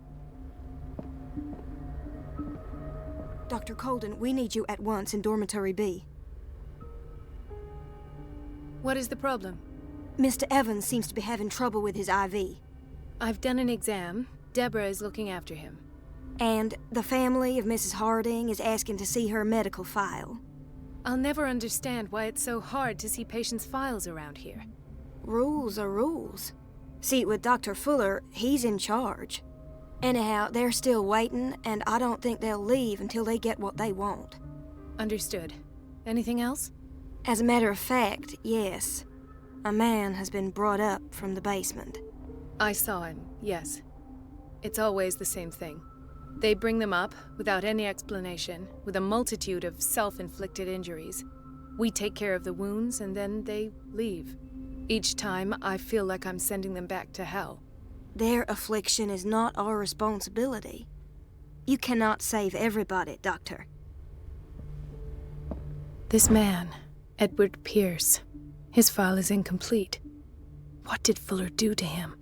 Dr. Colden, we need you at once in Dormitory B. What is the problem? Mr. Evans seems to be having trouble with his IV. I've done an exam. Deborah is looking after him. And the family of Mrs. Harding is asking to see her medical file. I'll never understand why it's so hard to see patients' files around here. Rules are rules. See, with Dr. Fuller, he's in charge. Anyhow, they're still waiting, and I don't think they'll leave until they get what they want. Understood. Anything else? As a matter of fact, yes. A man has been brought up from the basement. I saw him, yes. It's always the same thing. They bring them up, without any explanation, with a multitude of self-inflicted injuries. We take care of the wounds, and then they leave. Each time, I feel like I'm sending them back to hell. Their affliction is not our responsibility. You cannot save everybody, Doctor. This man, Edward Pierce, his file is incomplete. What did Fuller do to him?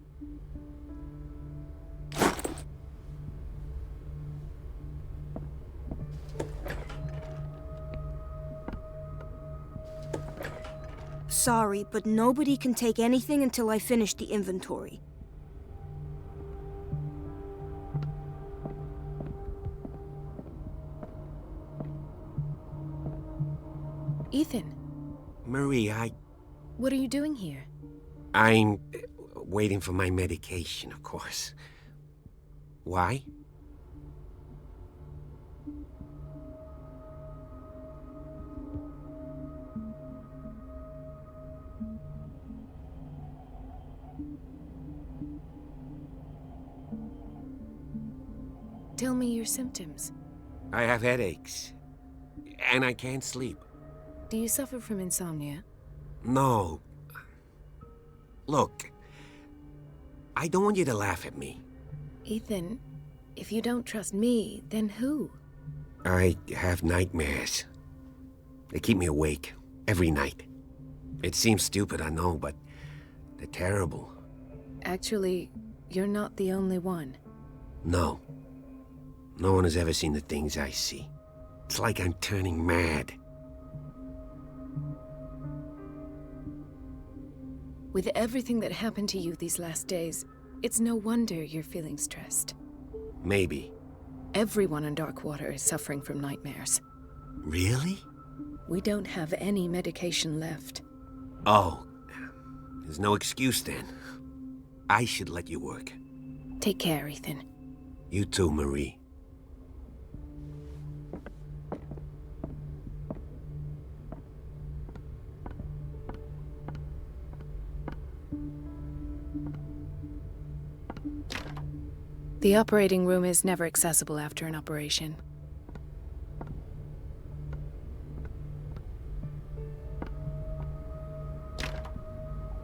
Sorry, but nobody can take anything until I finish the inventory. Ethan. Marie, What are you doing here? I'm waiting for my medication, of course. Why? Tell me your symptoms. I have headaches. And I can't sleep. Do you suffer from insomnia? No. Look, I don't want you to laugh at me. Ethan, if you don't trust me, then who? I have nightmares. They keep me awake every night. It seems stupid, I know, but they're terrible. Actually, you're not the only one. No. No one has ever seen the things I see. It's like I'm turning mad. With everything that happened to you these last days, it's no wonder you're feeling stressed. Maybe. Everyone in Darkwater is suffering from nightmares. Really? We don't have any medication left. Oh. There's no excuse then. I should let you work. Take care, Ethan. You too, Marie. The operating room is never accessible after an operation.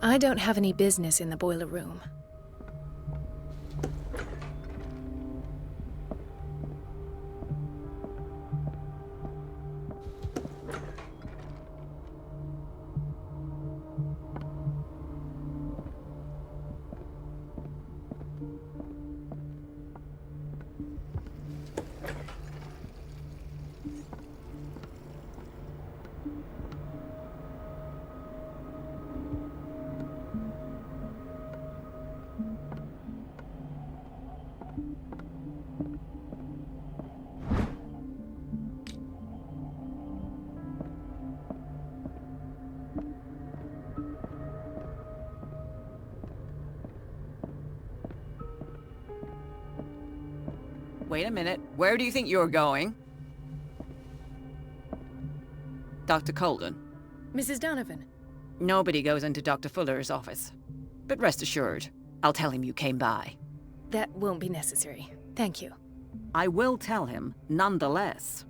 I don't have any business in the boiler room. Wait a minute. Where do you think you're going? Dr. Colden. Mrs. Donovan. Nobody goes into Dr. Fuller's office. But rest assured, I'll tell him you came by. That won't be necessary. Thank you. I will tell him, nonetheless.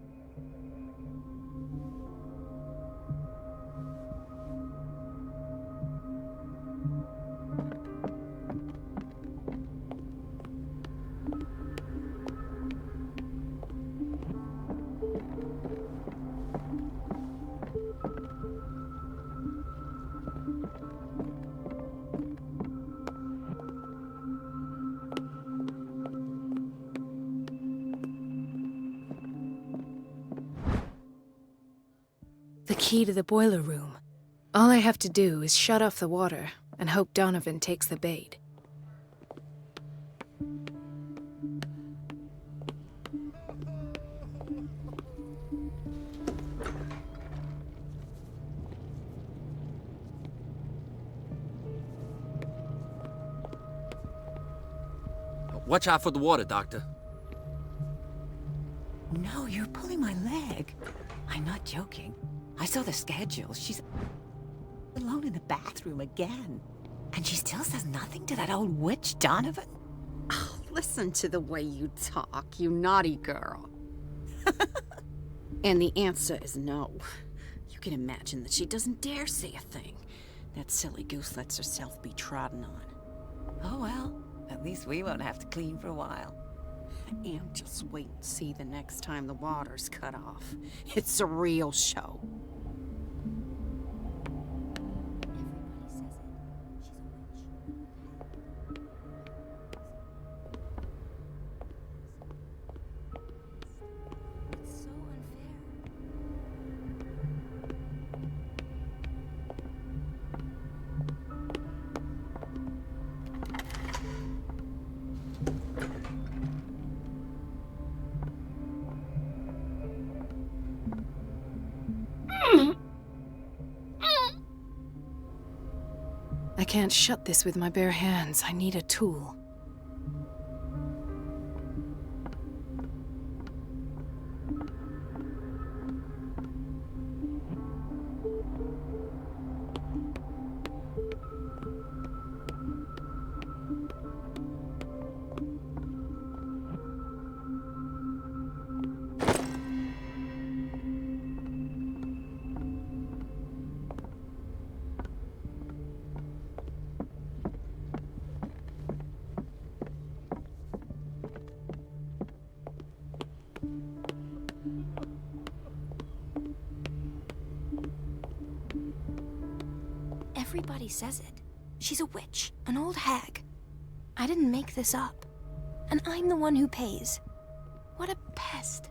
The key to the boiler room. All I have to do is shut off the water and hope Donovan takes the bait. Watch out for the water, Doctor. No, you're pulling my leg. I'm not joking. I saw the schedule. She's alone in the bathroom again. And she still says nothing to that old witch, Donovan? Oh, listen to the way you talk, you naughty girl. And the answer is no. You can imagine that she doesn't dare say a thing. That silly goose lets herself be trodden on. Oh well, at least we won't have to clean for a while. And just wait and see the next time the water's cut off. It's a real show. I can't shut this with my bare hands. I need a tool. Everybody says it. She's a witch, an old hag. I didn't make this up. And I'm the one who pays. What a pest.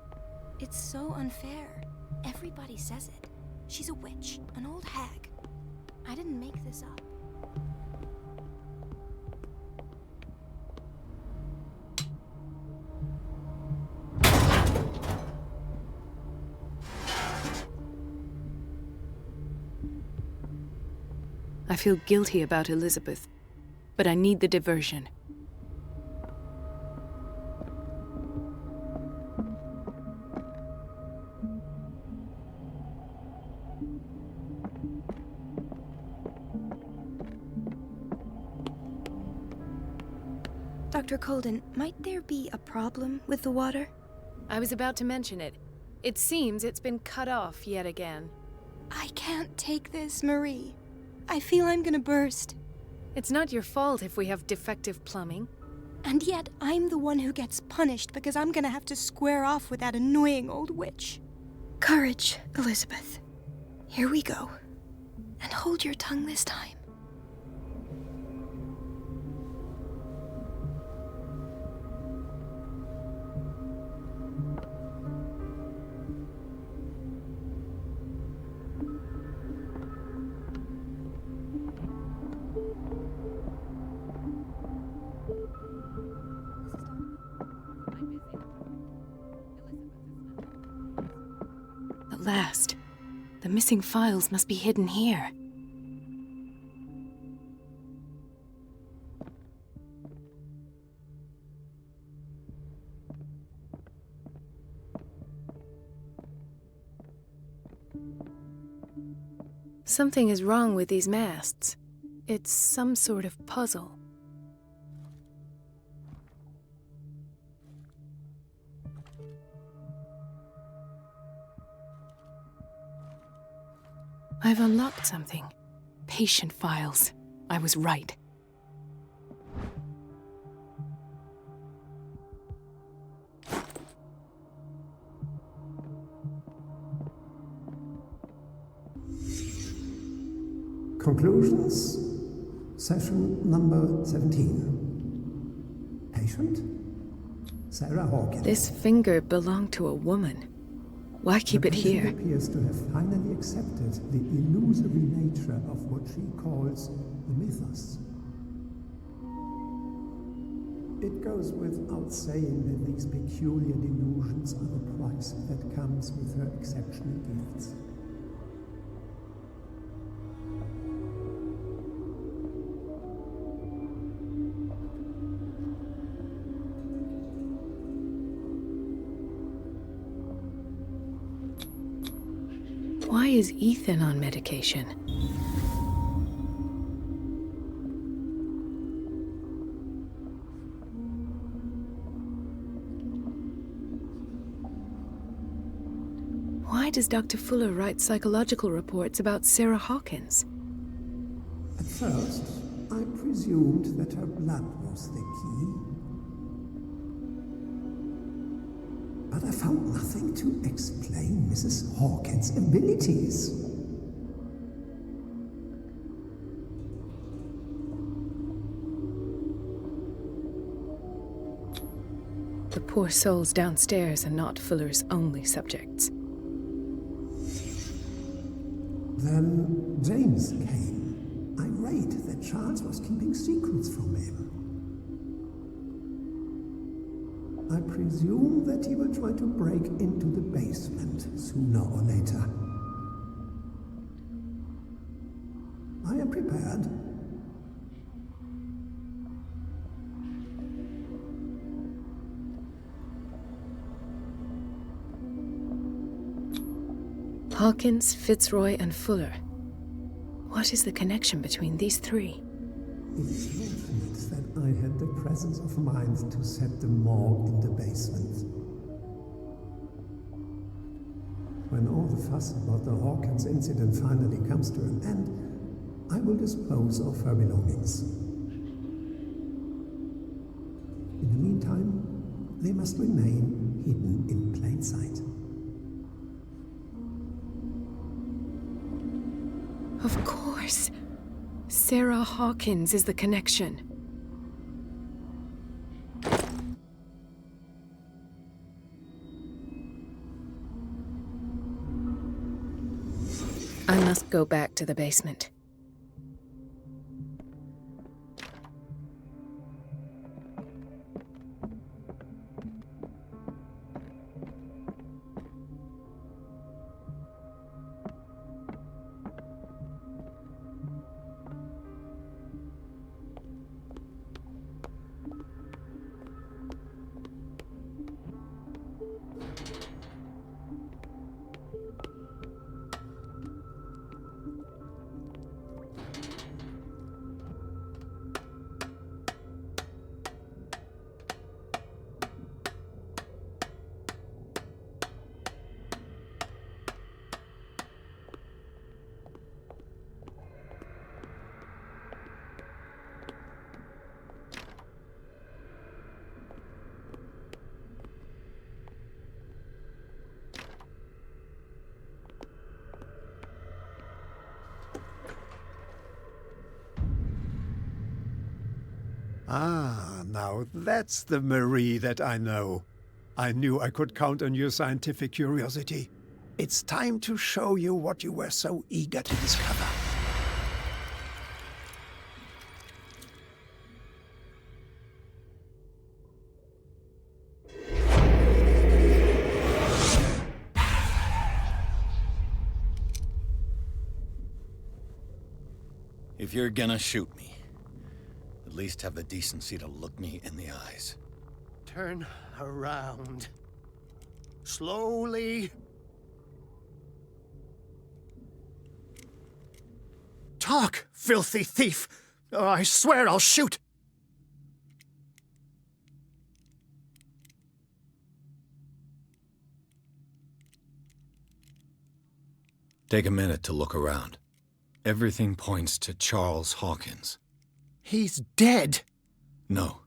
It's so unfair. Everybody says it. She's a witch, an old hag. I didn't make this up. I feel guilty about Elizabeth, but I need the diversion. Dr. Colden, might there be a problem with the water? I was about to mention it. It seems it's been cut off yet again. I can't take this, Marie. I feel I'm gonna burst. It's not your fault if we have defective plumbing. And yet, I'm the one who gets punished because I'm gonna have to square off with that annoying old witch. Courage, Elizabeth. Here we go. And hold your tongue this time. At last. The missing files must be hidden here. Something is wrong with these masts. It's some sort of puzzle. I've unlocked something. Patient files. I was right. Conclusions, session number 17. Patient, Sarah Hawkins. This finger belonged to a woman. Why keep it here? The patient appears to have finally accepted the illusory nature of what she calls the mythos. It goes without saying that these peculiar delusions are the price that comes with her exceptional gifts. Why is Ethan on medication? Why does Dr. Fuller write psychological reports about Sarah Hawkins? At first, I presumed that her blood was the key. But I found nothing to explain Mrs. Hawkins' abilities. The poor souls downstairs are not Fuller's only subjects. Then James came, irate that Charles was keeping secrets from him. I presume that he will try to break into the basement sooner or later. I am prepared. Hawkins, Fitzroy, and Fuller. What is the connection between these three? It is fortunate that I had the presence of mind to set the morgue in the basement. When all the fuss about the Hawkins incident finally comes to an end, I will dispose of her belongings. In the meantime, they must remain hidden in plain sight. Of course. Sarah Hawkins is the connection. I must go back to the basement. Ah, now that's the Marie that I know. I knew I could count on your scientific curiosity. It's time to show you what you were so eager to discover. If you're gonna shoot me, at least have the decency to look me in the eyes. Turn around. Slowly. Talk, filthy thief! Or I swear I'll shoot! Take a minute to look around. Everything points to Charles Hawkins. He's dead! No.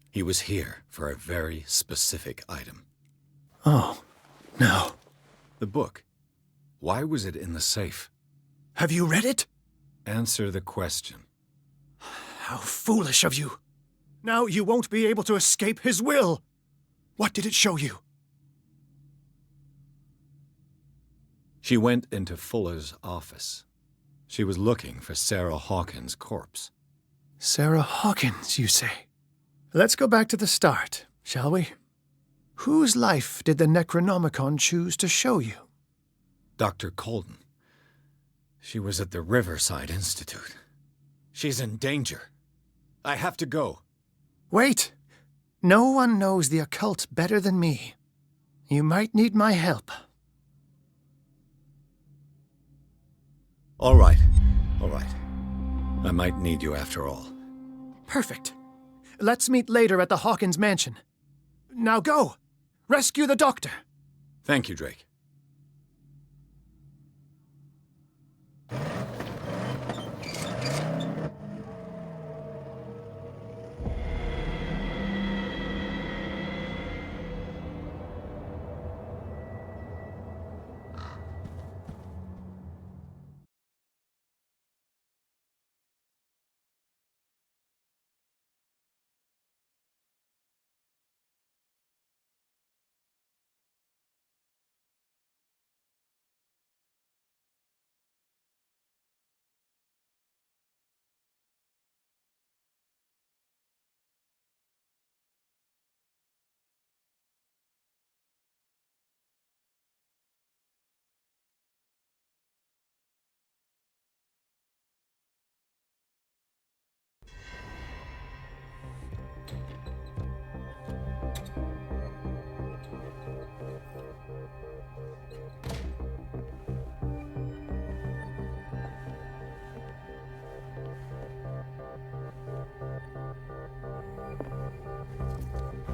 He was here for a very specific item. Oh, no. The book. Why was it in the safe? Have you read it? Answer the question. How foolish of you. Now you won't be able to escape his will. What did it show you? She went into Fuller's office. She was looking for Sarah Hawkins' corpse. Sarah Hawkins, you say? Let's go back to the start, shall we? Whose life did the Necronomicon choose to show you? Dr. Colden. She was at the Riverside Institute. She's in danger. I have to go. Wait! No one knows the occult better than me. You might need my help. All right. I might need you after all. Perfect. Let's meet later at the Hawkins mansion. Now go! Rescue the doctor! Thank you, Drake.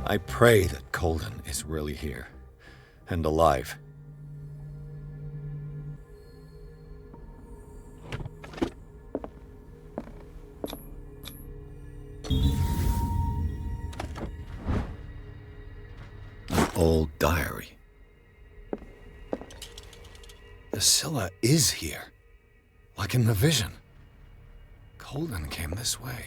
I pray that Colden is really here, and alive. An old diary. Priscilla is here, like in the vision. Colden came this way.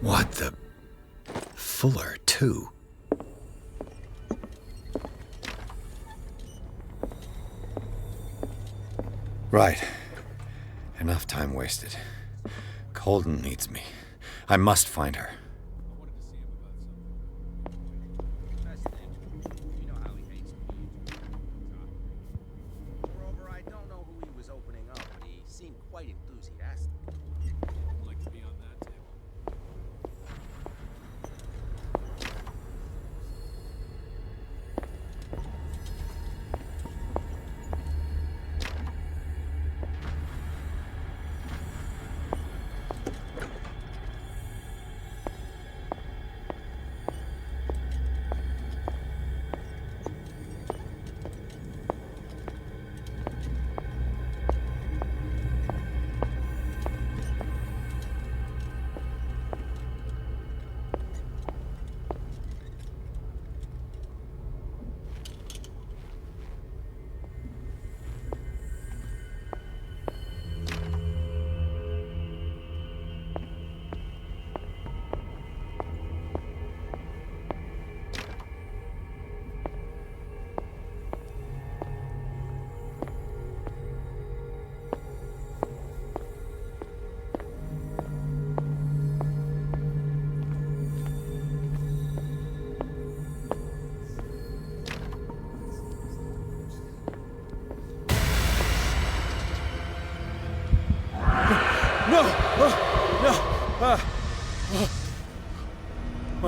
What the... Fuller, too. Right. Enough time wasted. Colden needs me. I must find her. Moreover, I don't know who he was opening up, but he seemed quite enthusiastic. I'd like to be on that table.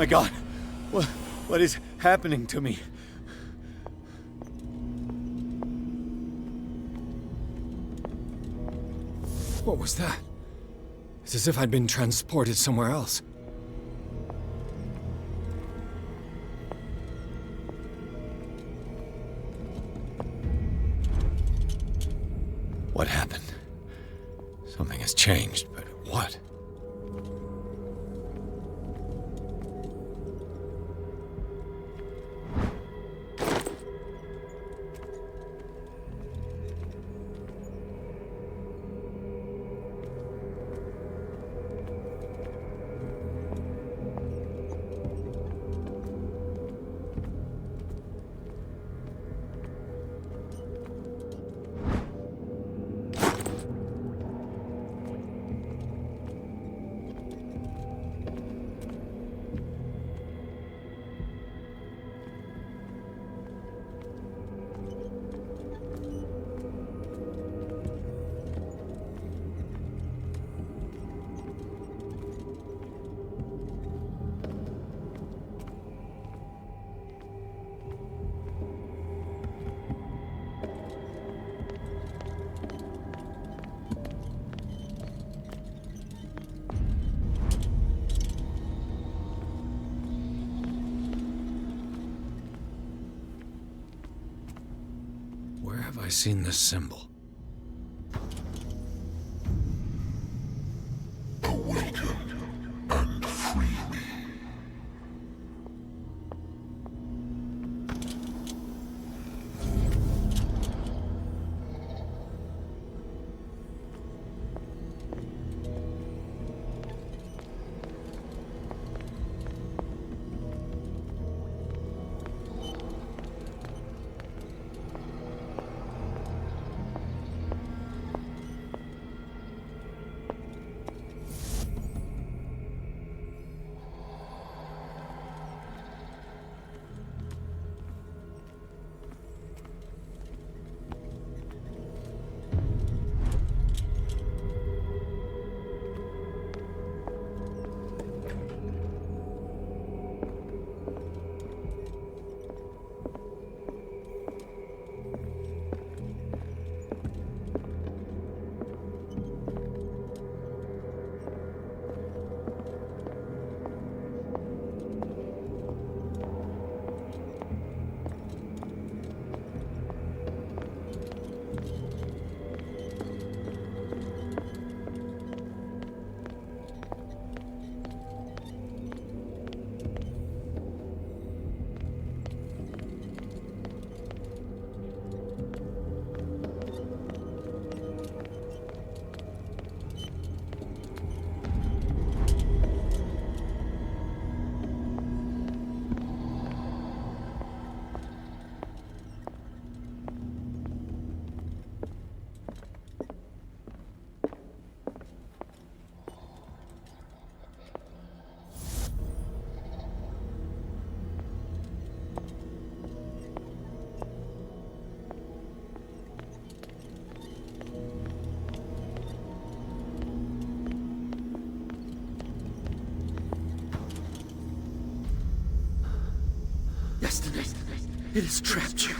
my God! What is happening to me? What was that? It's as if I'd been transported somewhere else. What happened? Something has changed, but what? Where have I seen this symbol? Awaken and free me. Destiny, it has trapped you.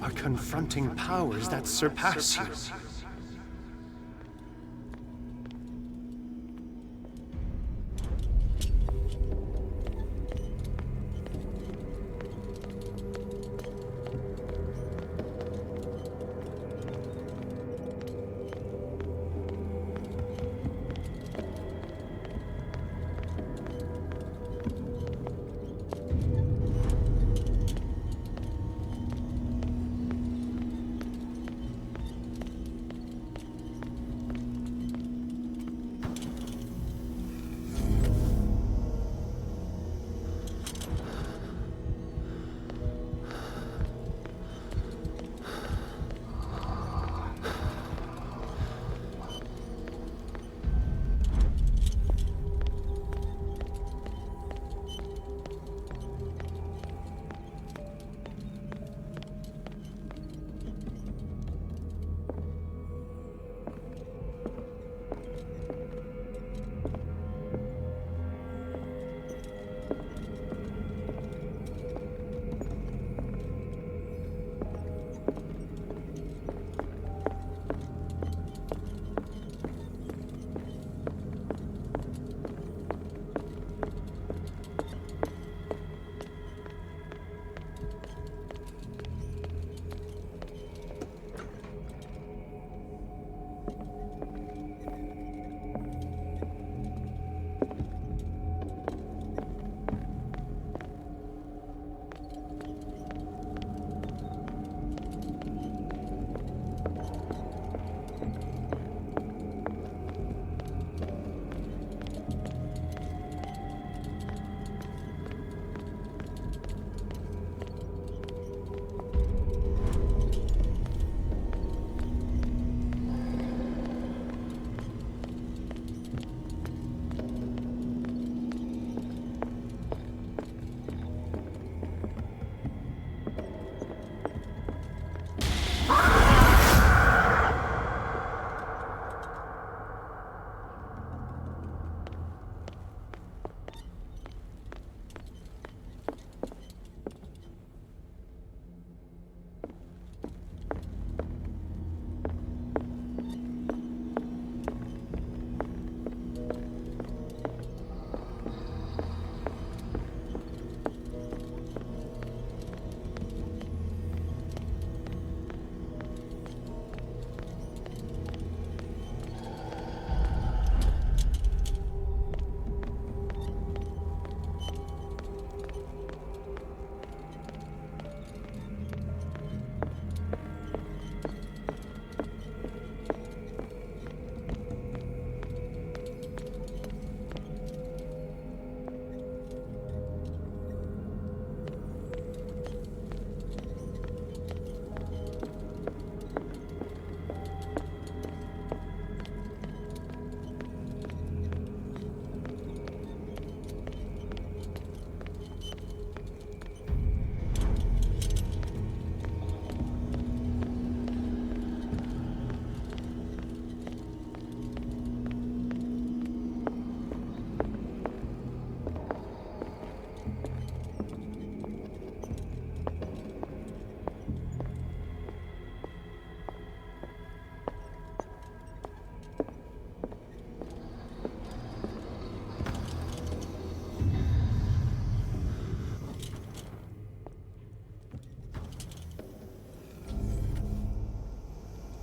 are confronting powers that surpass you.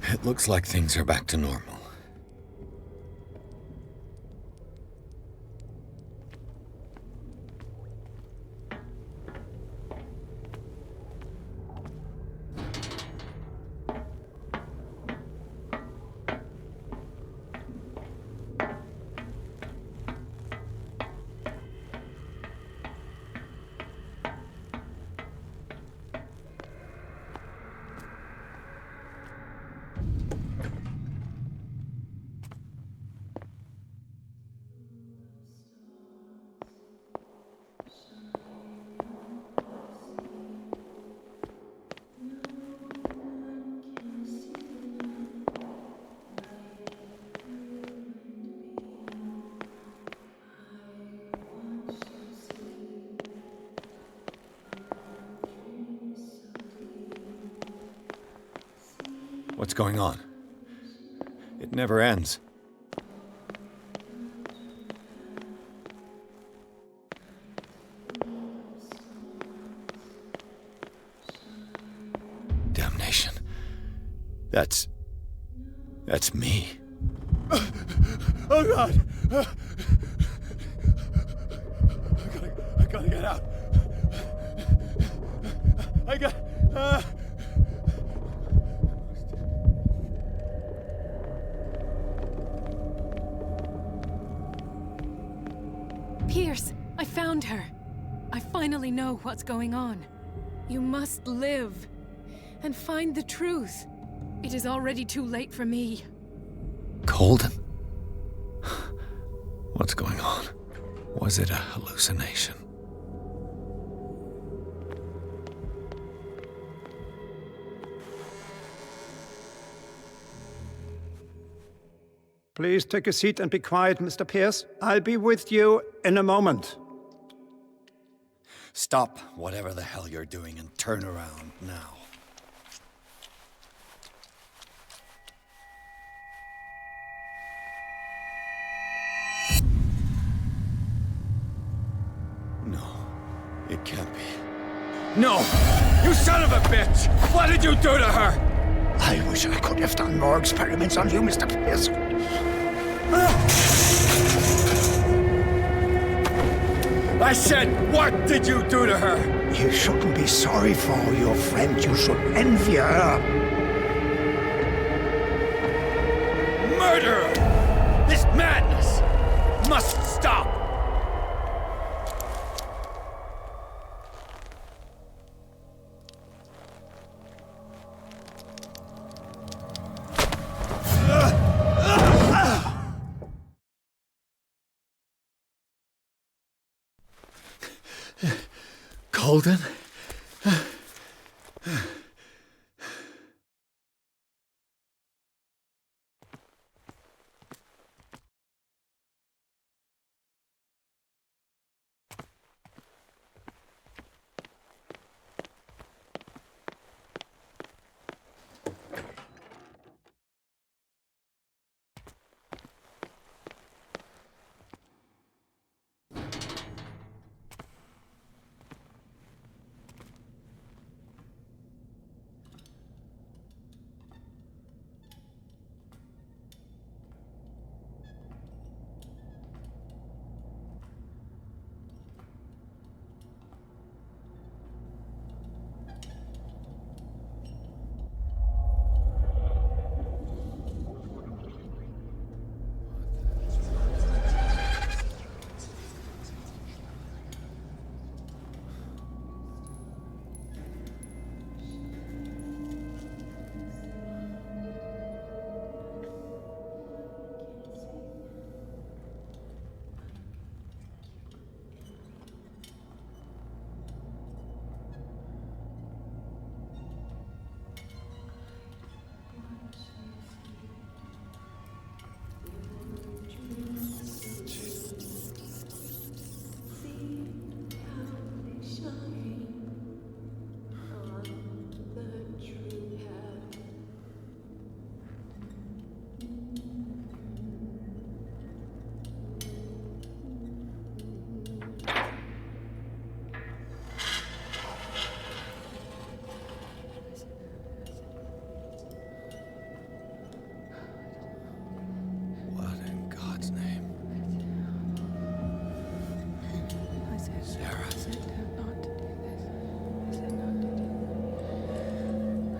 It looks like things are back to normal. going on? It never ends. Damnation. That's me. Oh God! I gotta get out. I got. Pierce, I found her. I finally know what's going on. You must live and find the truth. It is already too late for me. Colden? What's going on? Was it a hallucination? Please take a seat and be quiet, Mr. Pierce. I'll be with you in a moment. Stop whatever the hell you're doing and turn around now. No, it can't be. No! You son of a bitch! What did you do to her? I wish I could have done more experiments on you, Mr. Pierce. I said, what did you do to her? You shouldn't be sorry for your friend. You should envy her. Murderer! This madness must stop! Colden?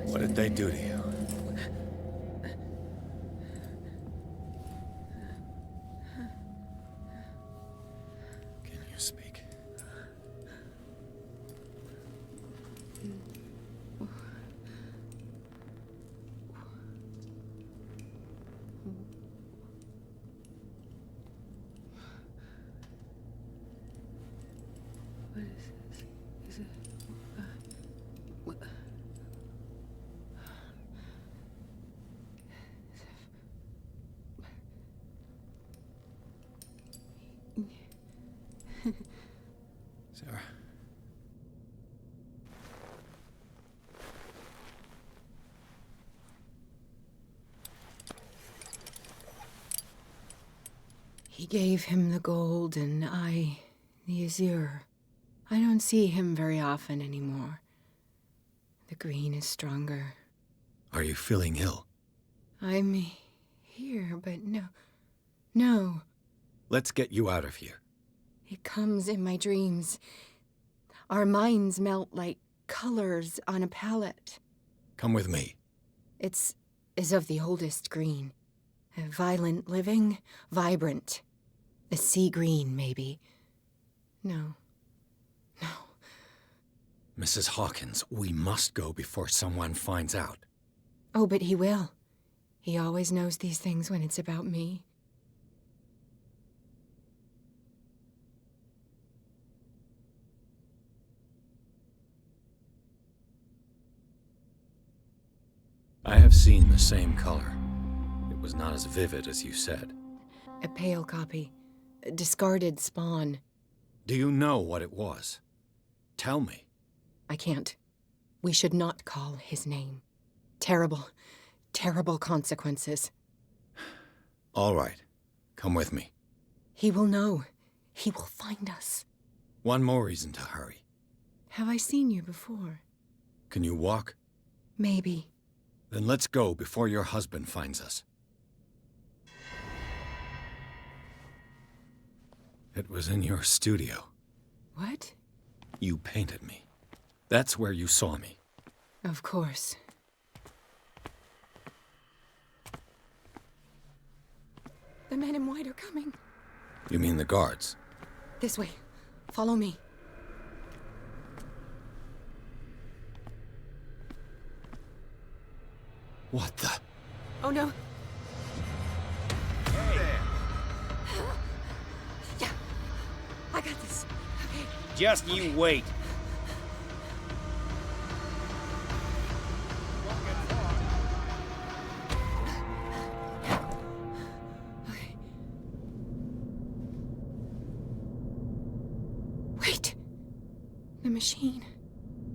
What did they do to you? Can you speak? What is this? Is it... what? Sarah. He gave him the gold and I the azure. I don't see him very often anymore. The green is stronger. Are you feeling ill? I'm here, but no. Let's get you out of here. It comes in my dreams. Our minds melt like colors on a palette. Come with me. It's of the oldest green. Violent living, vibrant. A sea green, maybe. No. Mrs. Hawkins, we must go before someone finds out. Oh, but he will. He always knows these things when it's about me. I have seen the same color. It was not as vivid as you said. A pale copy. A discarded spawn. Do you know what it was? Tell me. I can't. We should not call his name. Terrible, terrible consequences. All right. Come with me. He will know. He will find us. One more reason to hurry. Have I seen you before? Can you walk? Maybe. Then let's go before your husband finds us. It was in your studio. What? You painted me. That's where you saw me. Of course. The men in white are coming. You mean the guards? This way. Follow me. What the? Oh no. Hey there. Yeah. I got this. Okay. Just you wait. Wait. The machine.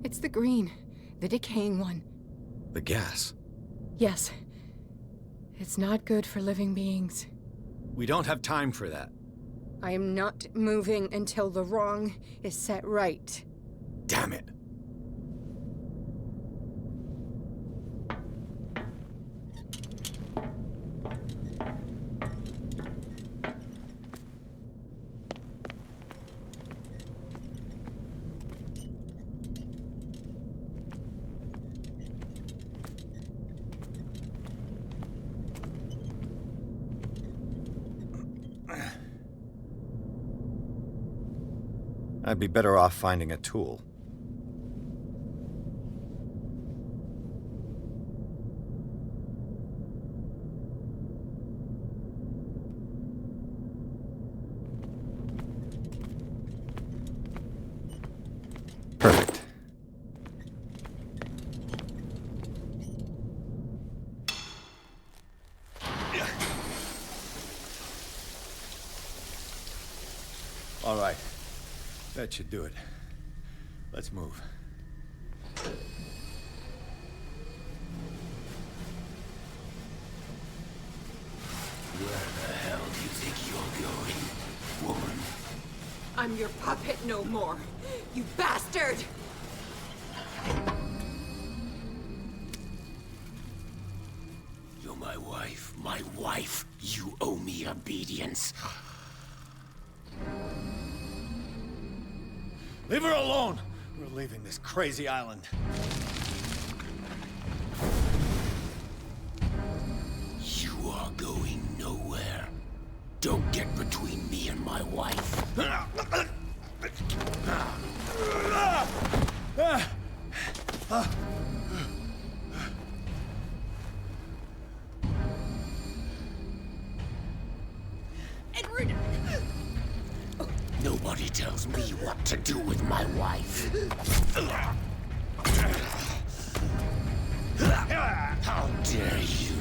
It's the green. The decaying one. The gas. Yes. It's not good for living beings. We don't have time for that. I am not moving until the wrong is set right. Damn it. I'd be better off finding a tool. Perfect. All right. That should do it. Let's move. Where the hell do you think you're going, woman? I'm your puppet no more, you bastard! You're my wife. My wife. You owe me obedience. Leave her alone! We're leaving this crazy island. You are going nowhere. Don't get between me and my wife. Edward! Nobody tells me what to do with my wife. How dare you?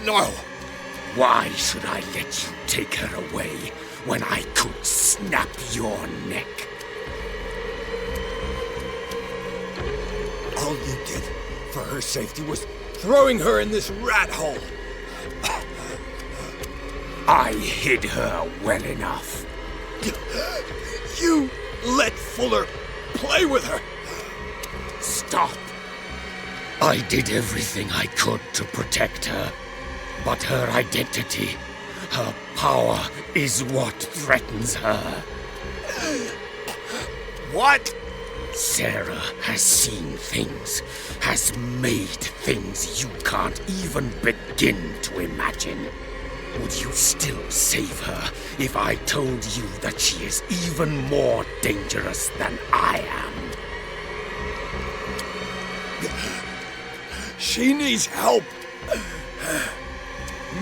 No! Why should I let you take her away when I could snap your neck. All you did for her safety was throwing her in this rat hole. I hid her well enough. You let Fuller play with her. Stop. I did everything I could to protect her. But her identity, her power, is what threatens her. What? Sarah has seen things, has made things you can't even begin to imagine. Would you still save her if I told you that she is even more dangerous than I am? She needs help.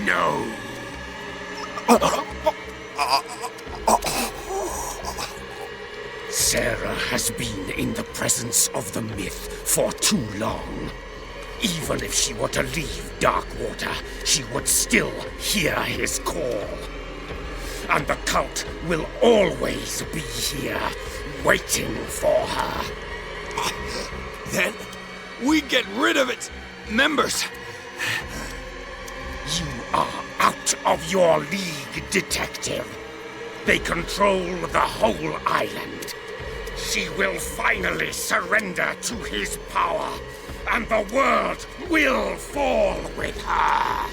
No. Sarah has been in the presence of the myth for too long. Even if she were to leave Darkwater, she would still hear his call. And the cult will always be here, waiting for her. Then we get rid of its members. You are out of your league, detective. They control the whole island. She will finally surrender to his power, and the world will fall with her.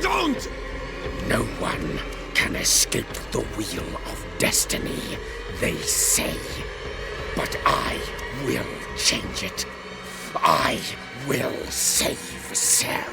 Don't! No one can escape the wheel of destiny, they say. But I will change it. I will save Sarah.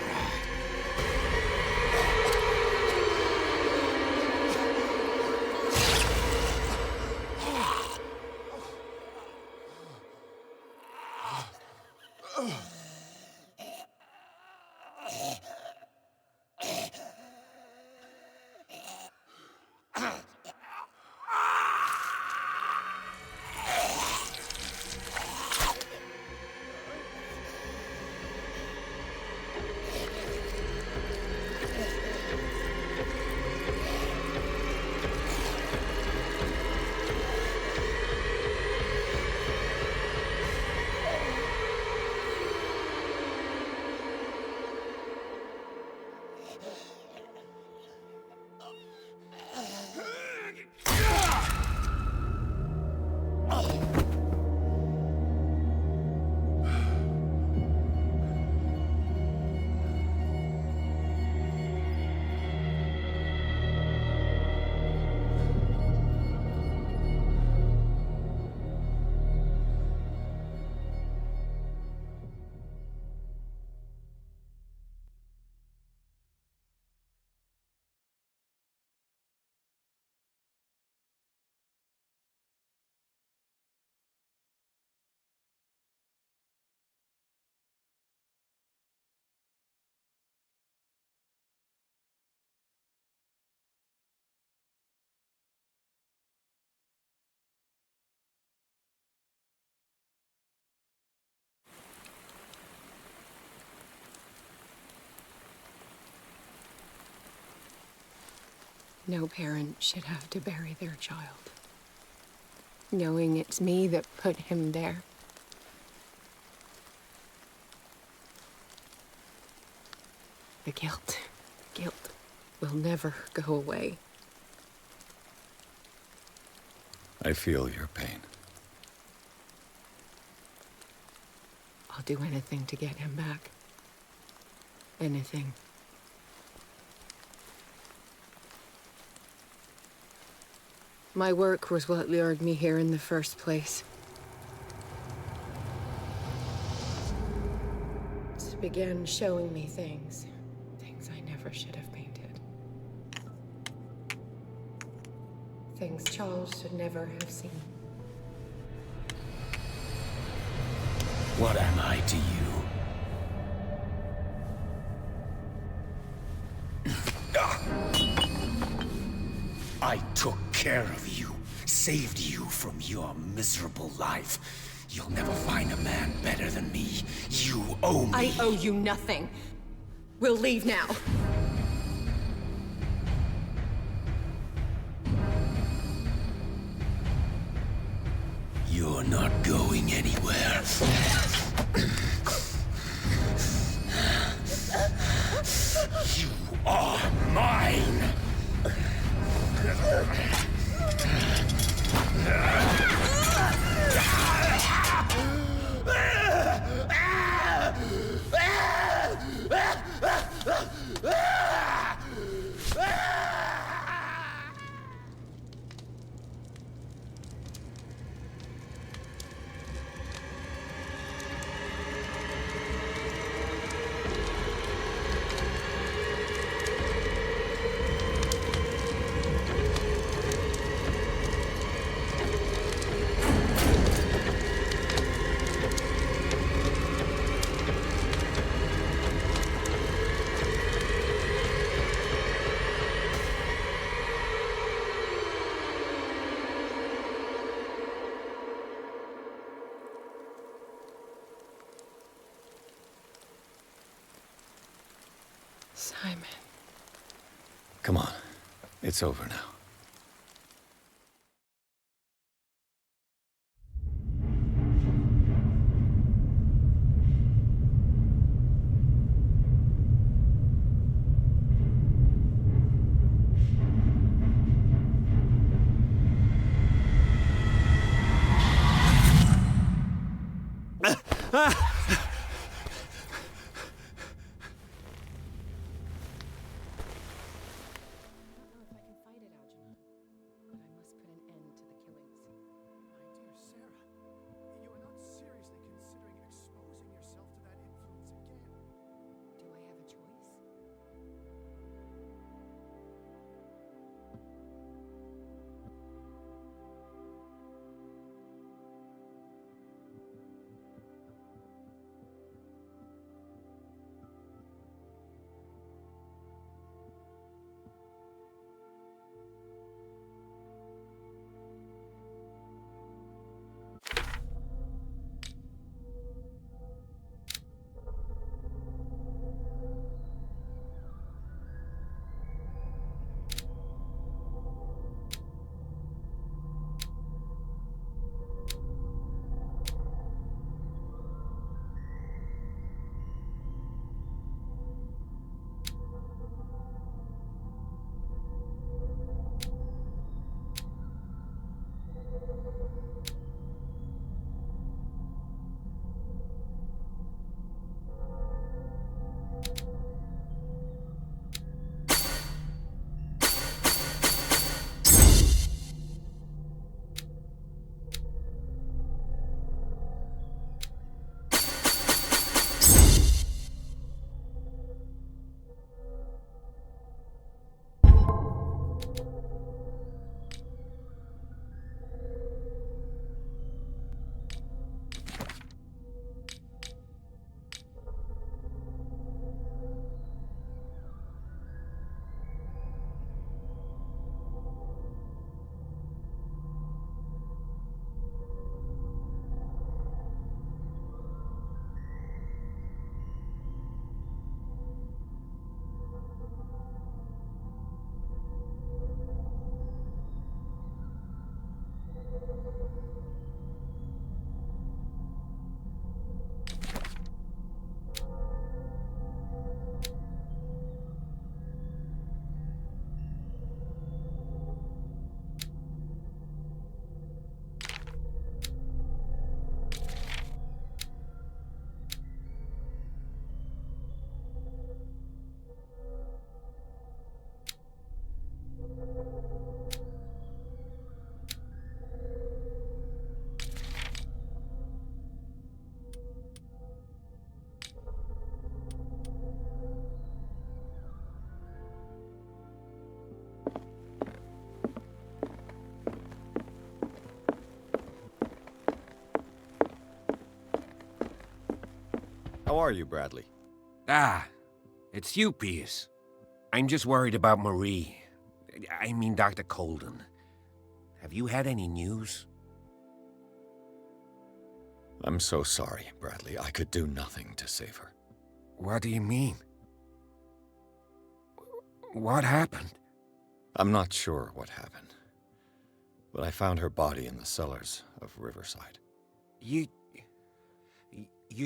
No parent should have to bury their child, knowing it's me that put him there. The guilt will never go away. I feel your pain. I'll do anything to get him back. Anything. My work was what lured me here in the first place. It began showing me things I never should have painted. Things Charles should never have seen. What am I to you? I took care of you, saved you from your miserable life. You'll never find a man better than me. You owe me. I owe you nothing. We'll leave now. You're not going anywhere. You are mine! Simon. Come on. It's over now. How are you, Bradley? Ah, it's you, Pierce. I'm just worried about Marie. I mean, Dr. Colden. Have you had any news? I'm so sorry, Bradley. I could do nothing to save her. What do you mean? What happened? I'm not sure what happened, but I found her body in the cellars of Riverside. You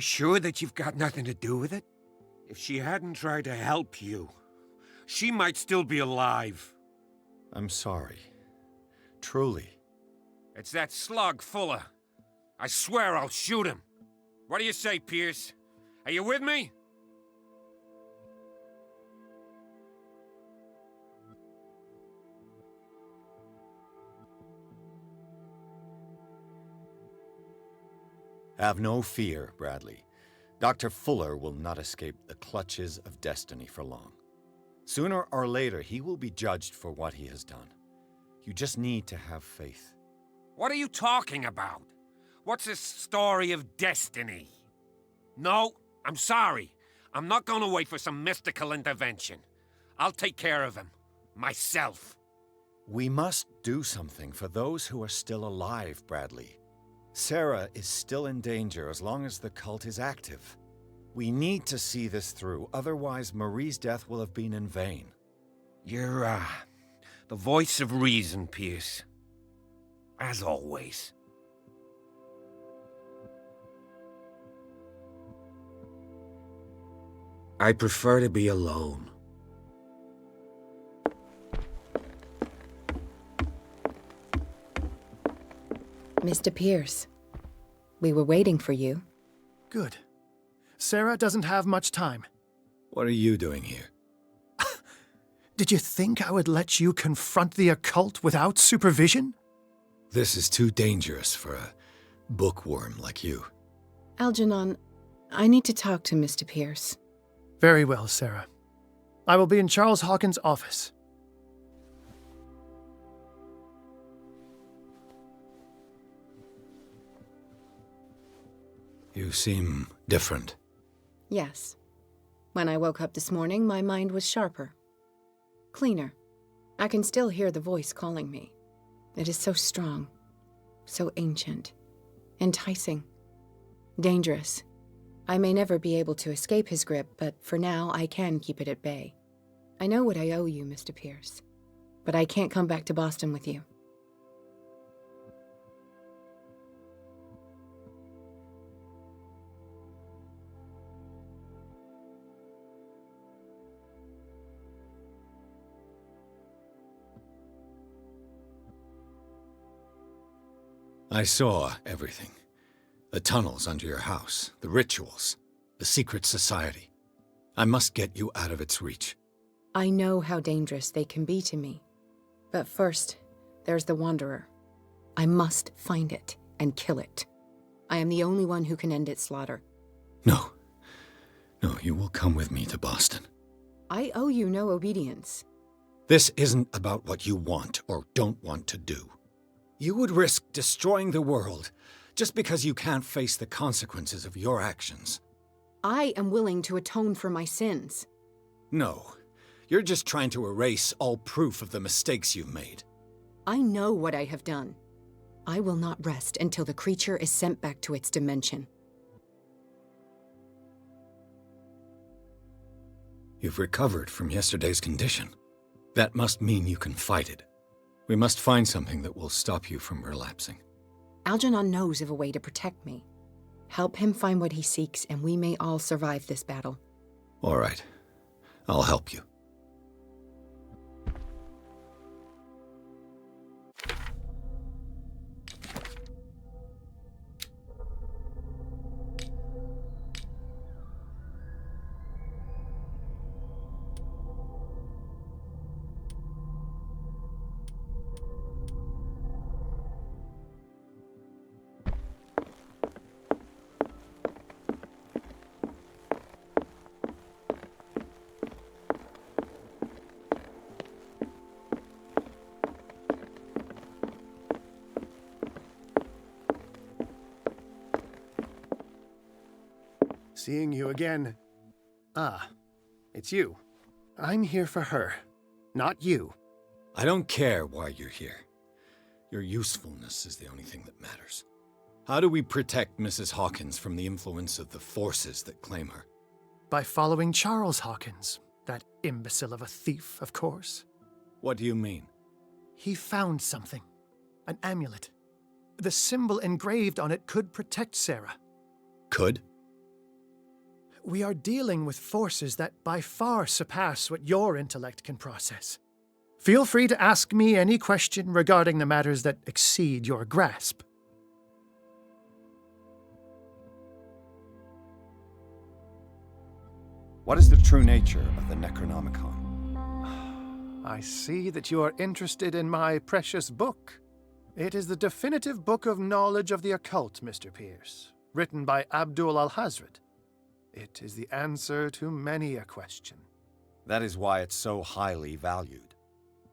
sure that you've got nothing to do with it? If she hadn't tried to help you, she might still be alive. I'm sorry. Truly. It's that slug, Fuller. I swear I'll shoot him. What do you say, Pierce? Are you with me? Have no fear, Bradley. Dr. Fuller will not escape the clutches of destiny for long. Sooner or later, he will be judged for what he has done. You just need to have faith. What are you talking about? What's this story of destiny? No, I'm sorry. I'm not going to wait for some mystical intervention. I'll take care of him. Myself. We must do something for those who are still alive, Bradley. Sarah is still in danger as long as the cult is active. We need to see this through, otherwise Marie's death will have been in vain. You're, the voice of reason, Pierce. As always. I prefer to be alone. Mr. Pierce, we were waiting for you. Good. Sarah doesn't have much time. What are you doing here? Did you think I would let you confront the occult without supervision? This is too dangerous for a bookworm like you. Algernon, I need to talk to Mr. Pierce. Very well, Sarah. I will be in Charles Hawkins' office. You seem different. Yes. When I woke up this morning, my mind was sharper. Cleaner. I can still hear the voice calling me. It is so strong, so ancient, enticing, dangerous. I may never be able to escape his grip, but for now I can keep it at bay. I know what I owe you, Mr. Pierce, but I can't come back to Boston with you. I saw everything. The tunnels under your house, the rituals, the secret society. I must get you out of its reach. I know how dangerous they can be to me. But first, there's the Wanderer. I must find it and kill it. I am the only one who can end its slaughter. No. No, you will come with me to Boston. I owe you no obedience. This isn't about what you want or don't want to do. You would risk destroying the world just because you can't face the consequences of your actions. I am willing to atone for my sins. No, you're just trying to erase all proof of the mistakes you've made. I know what I have done. I will not rest until the creature is sent back to its dimension. You've recovered from yesterday's condition. That must mean you can fight it. We must find something that will stop you from relapsing. Algernon knows of a way to protect me. Help him find what he seeks, and we may all survive this battle. All right. I'll help you. Seeing you again. Ah, it's you. I'm here for her, not you. I don't care why you're here. Your usefulness is the only thing that matters. How do we protect Mrs. Hawkins from the influence of the forces that claim her? By following Charles Hawkins, that imbecile of a thief, of course. What do you mean? He found something. An amulet. The symbol engraved on it could protect Sarah. Could? We are dealing with forces that by far surpass what your intellect can process. Feel free to ask me any question regarding the matters that exceed your grasp. What is the true nature of the Necronomicon? I see that you are interested in my precious book. It is the definitive book of knowledge of the occult, Mr. Pierce, written by Abdul al-Hazred. It is the answer to many a question. That is why it's so highly valued.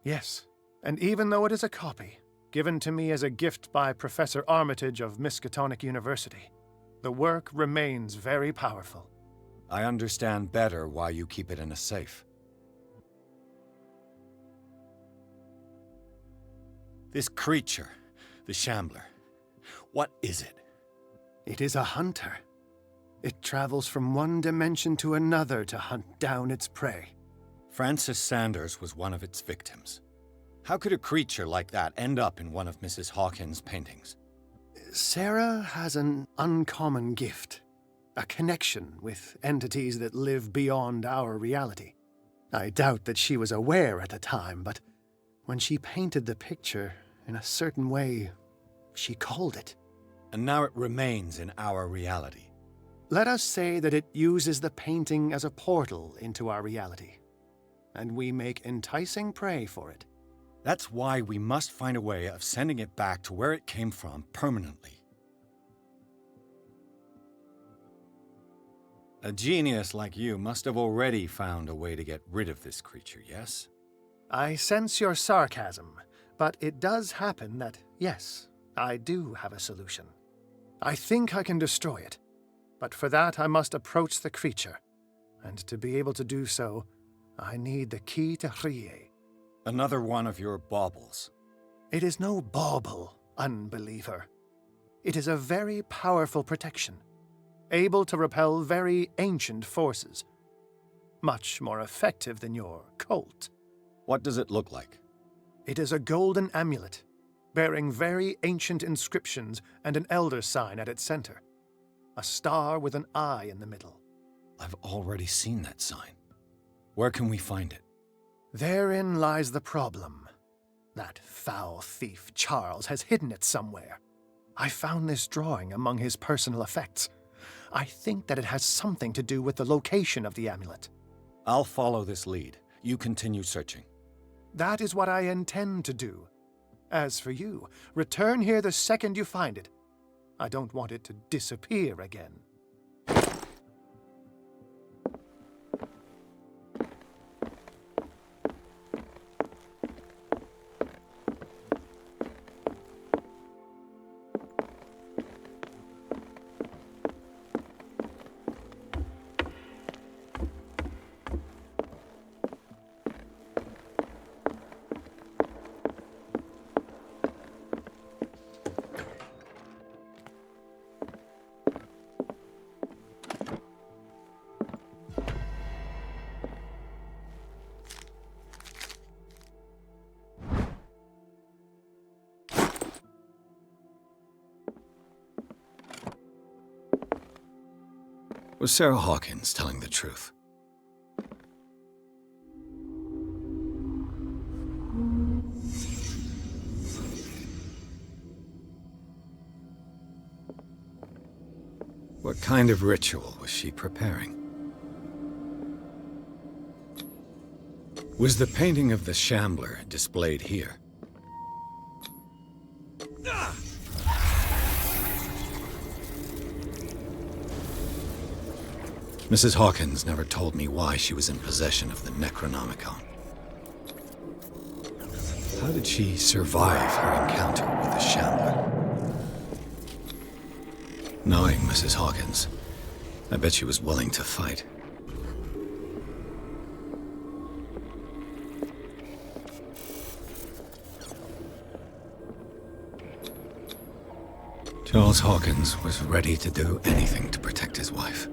Yes, and even though it is a copy, given to me as a gift by Professor Armitage of Miskatonic University, the work remains very powerful. I understand better why you keep it in a safe. This creature, the Shambler, what is it? It is a hunter. It travels from one dimension to another to hunt down its prey. Francis Sanders was one of its victims. How could a creature like that end up in one of Mrs. Hawkins' paintings? Sarah has an uncommon gift. A connection with entities that live beyond our reality. I doubt that she was aware at the time, but when she painted the picture in a certain way, she called it. And now it remains in our reality. Let us say that it uses the painting as a portal into our reality, and we make enticing prey for it. That's why we must find a way of sending it back to where it came from permanently. A genius like you must have already found a way to get rid of this creature, yes? I sense your sarcasm, but it does happen that, yes, I do have a solution. I think I can destroy it, but for that I must approach the creature, and to be able to do so, I need the key to Rie. Another one of your baubles. It is no bauble, unbeliever. It is a very powerful protection, able to repel very ancient forces. Much more effective than your Colt. What does it look like? It is a golden amulet, bearing very ancient inscriptions and an elder sign at its center. A star with an eye in the middle. I've already seen that sign. Where can we find it? Therein lies the problem. That foul thief Charles has hidden it somewhere. I found this drawing among his personal effects. I think that it has something to do with the location of the amulet. I'll follow this lead. You continue searching. That is what I intend to do. As for you, return here the second you find it. I don't want it to disappear again. Was Sarah Hawkins telling the truth? What kind of ritual was she preparing? Was the painting of the Shambler displayed here? Mrs. Hawkins never told me why she was in possession of the Necronomicon. How did she survive her encounter with the Shambler? Knowing Mrs. Hawkins, I bet she was willing to fight. Charles Hawkins was ready to do anything to protect his wife.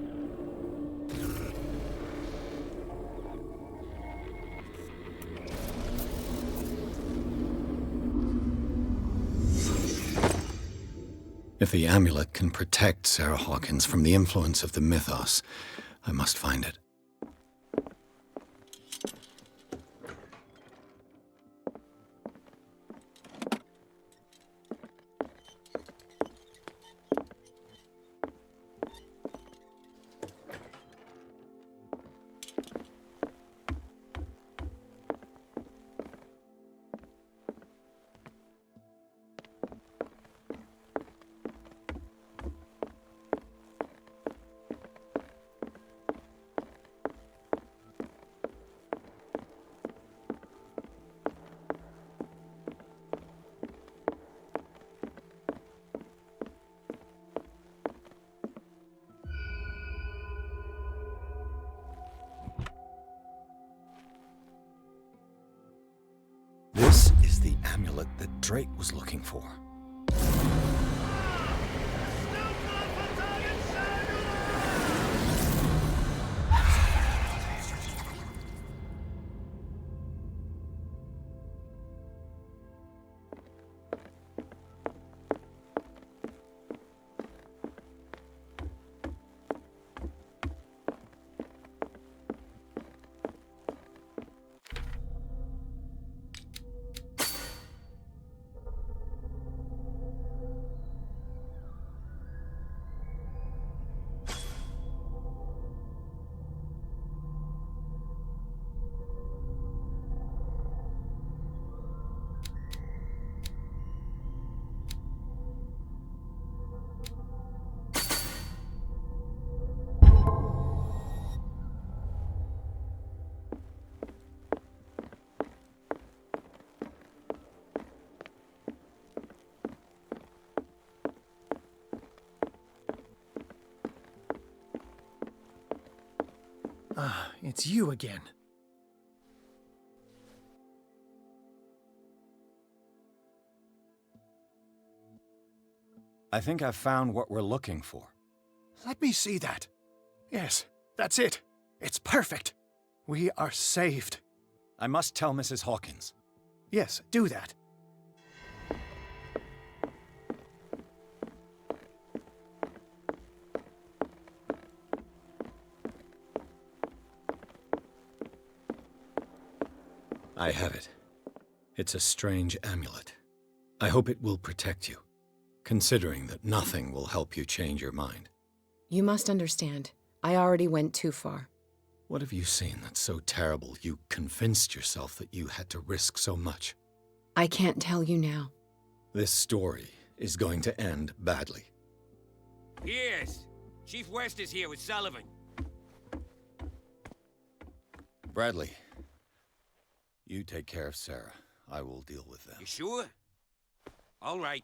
If the amulet can protect Sarah Hawkins from the influence of the mythos, I must find it. This is the amulet that Drake was looking for. Ah, it's you again. I think I've found what we're looking for. Let me see that. Yes, that's it. It's perfect. We are saved. I must tell Mrs. Hawkins. Yes, do that. I have it. It's a strange amulet. I hope it will protect you, considering that nothing will help you change your mind. You must understand. I already went too far. What have you seen that's so terrible you convinced yourself that you had to risk so much? I can't tell you now. This story is going to end badly. Yes. Chief West is here with Sullivan. Bradley, you take care of Sarah. I will deal with them. You sure? All right.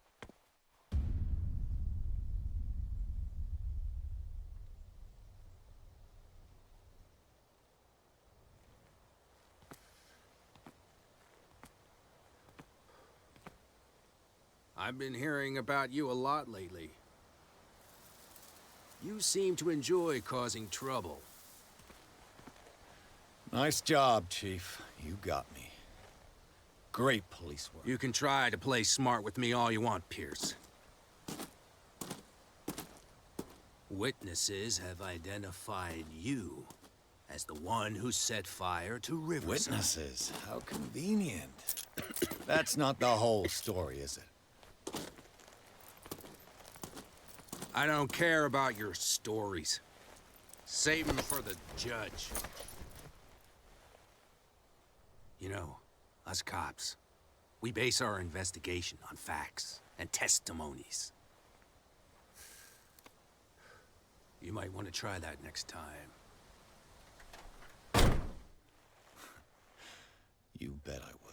I've been hearing about you a lot lately. You seem to enjoy causing trouble. Nice job, Chief. You got me. Great police work. You can try to play smart with me all you want, Pierce. Witnesses have identified you as the one who set fire to Riverside. Witnesses? How convenient. That's not the whole story, is it? I don't care about your stories. Save them for the judge. You know, us cops, we base our investigation on facts and testimonies. You might want to try that next time. You bet I will.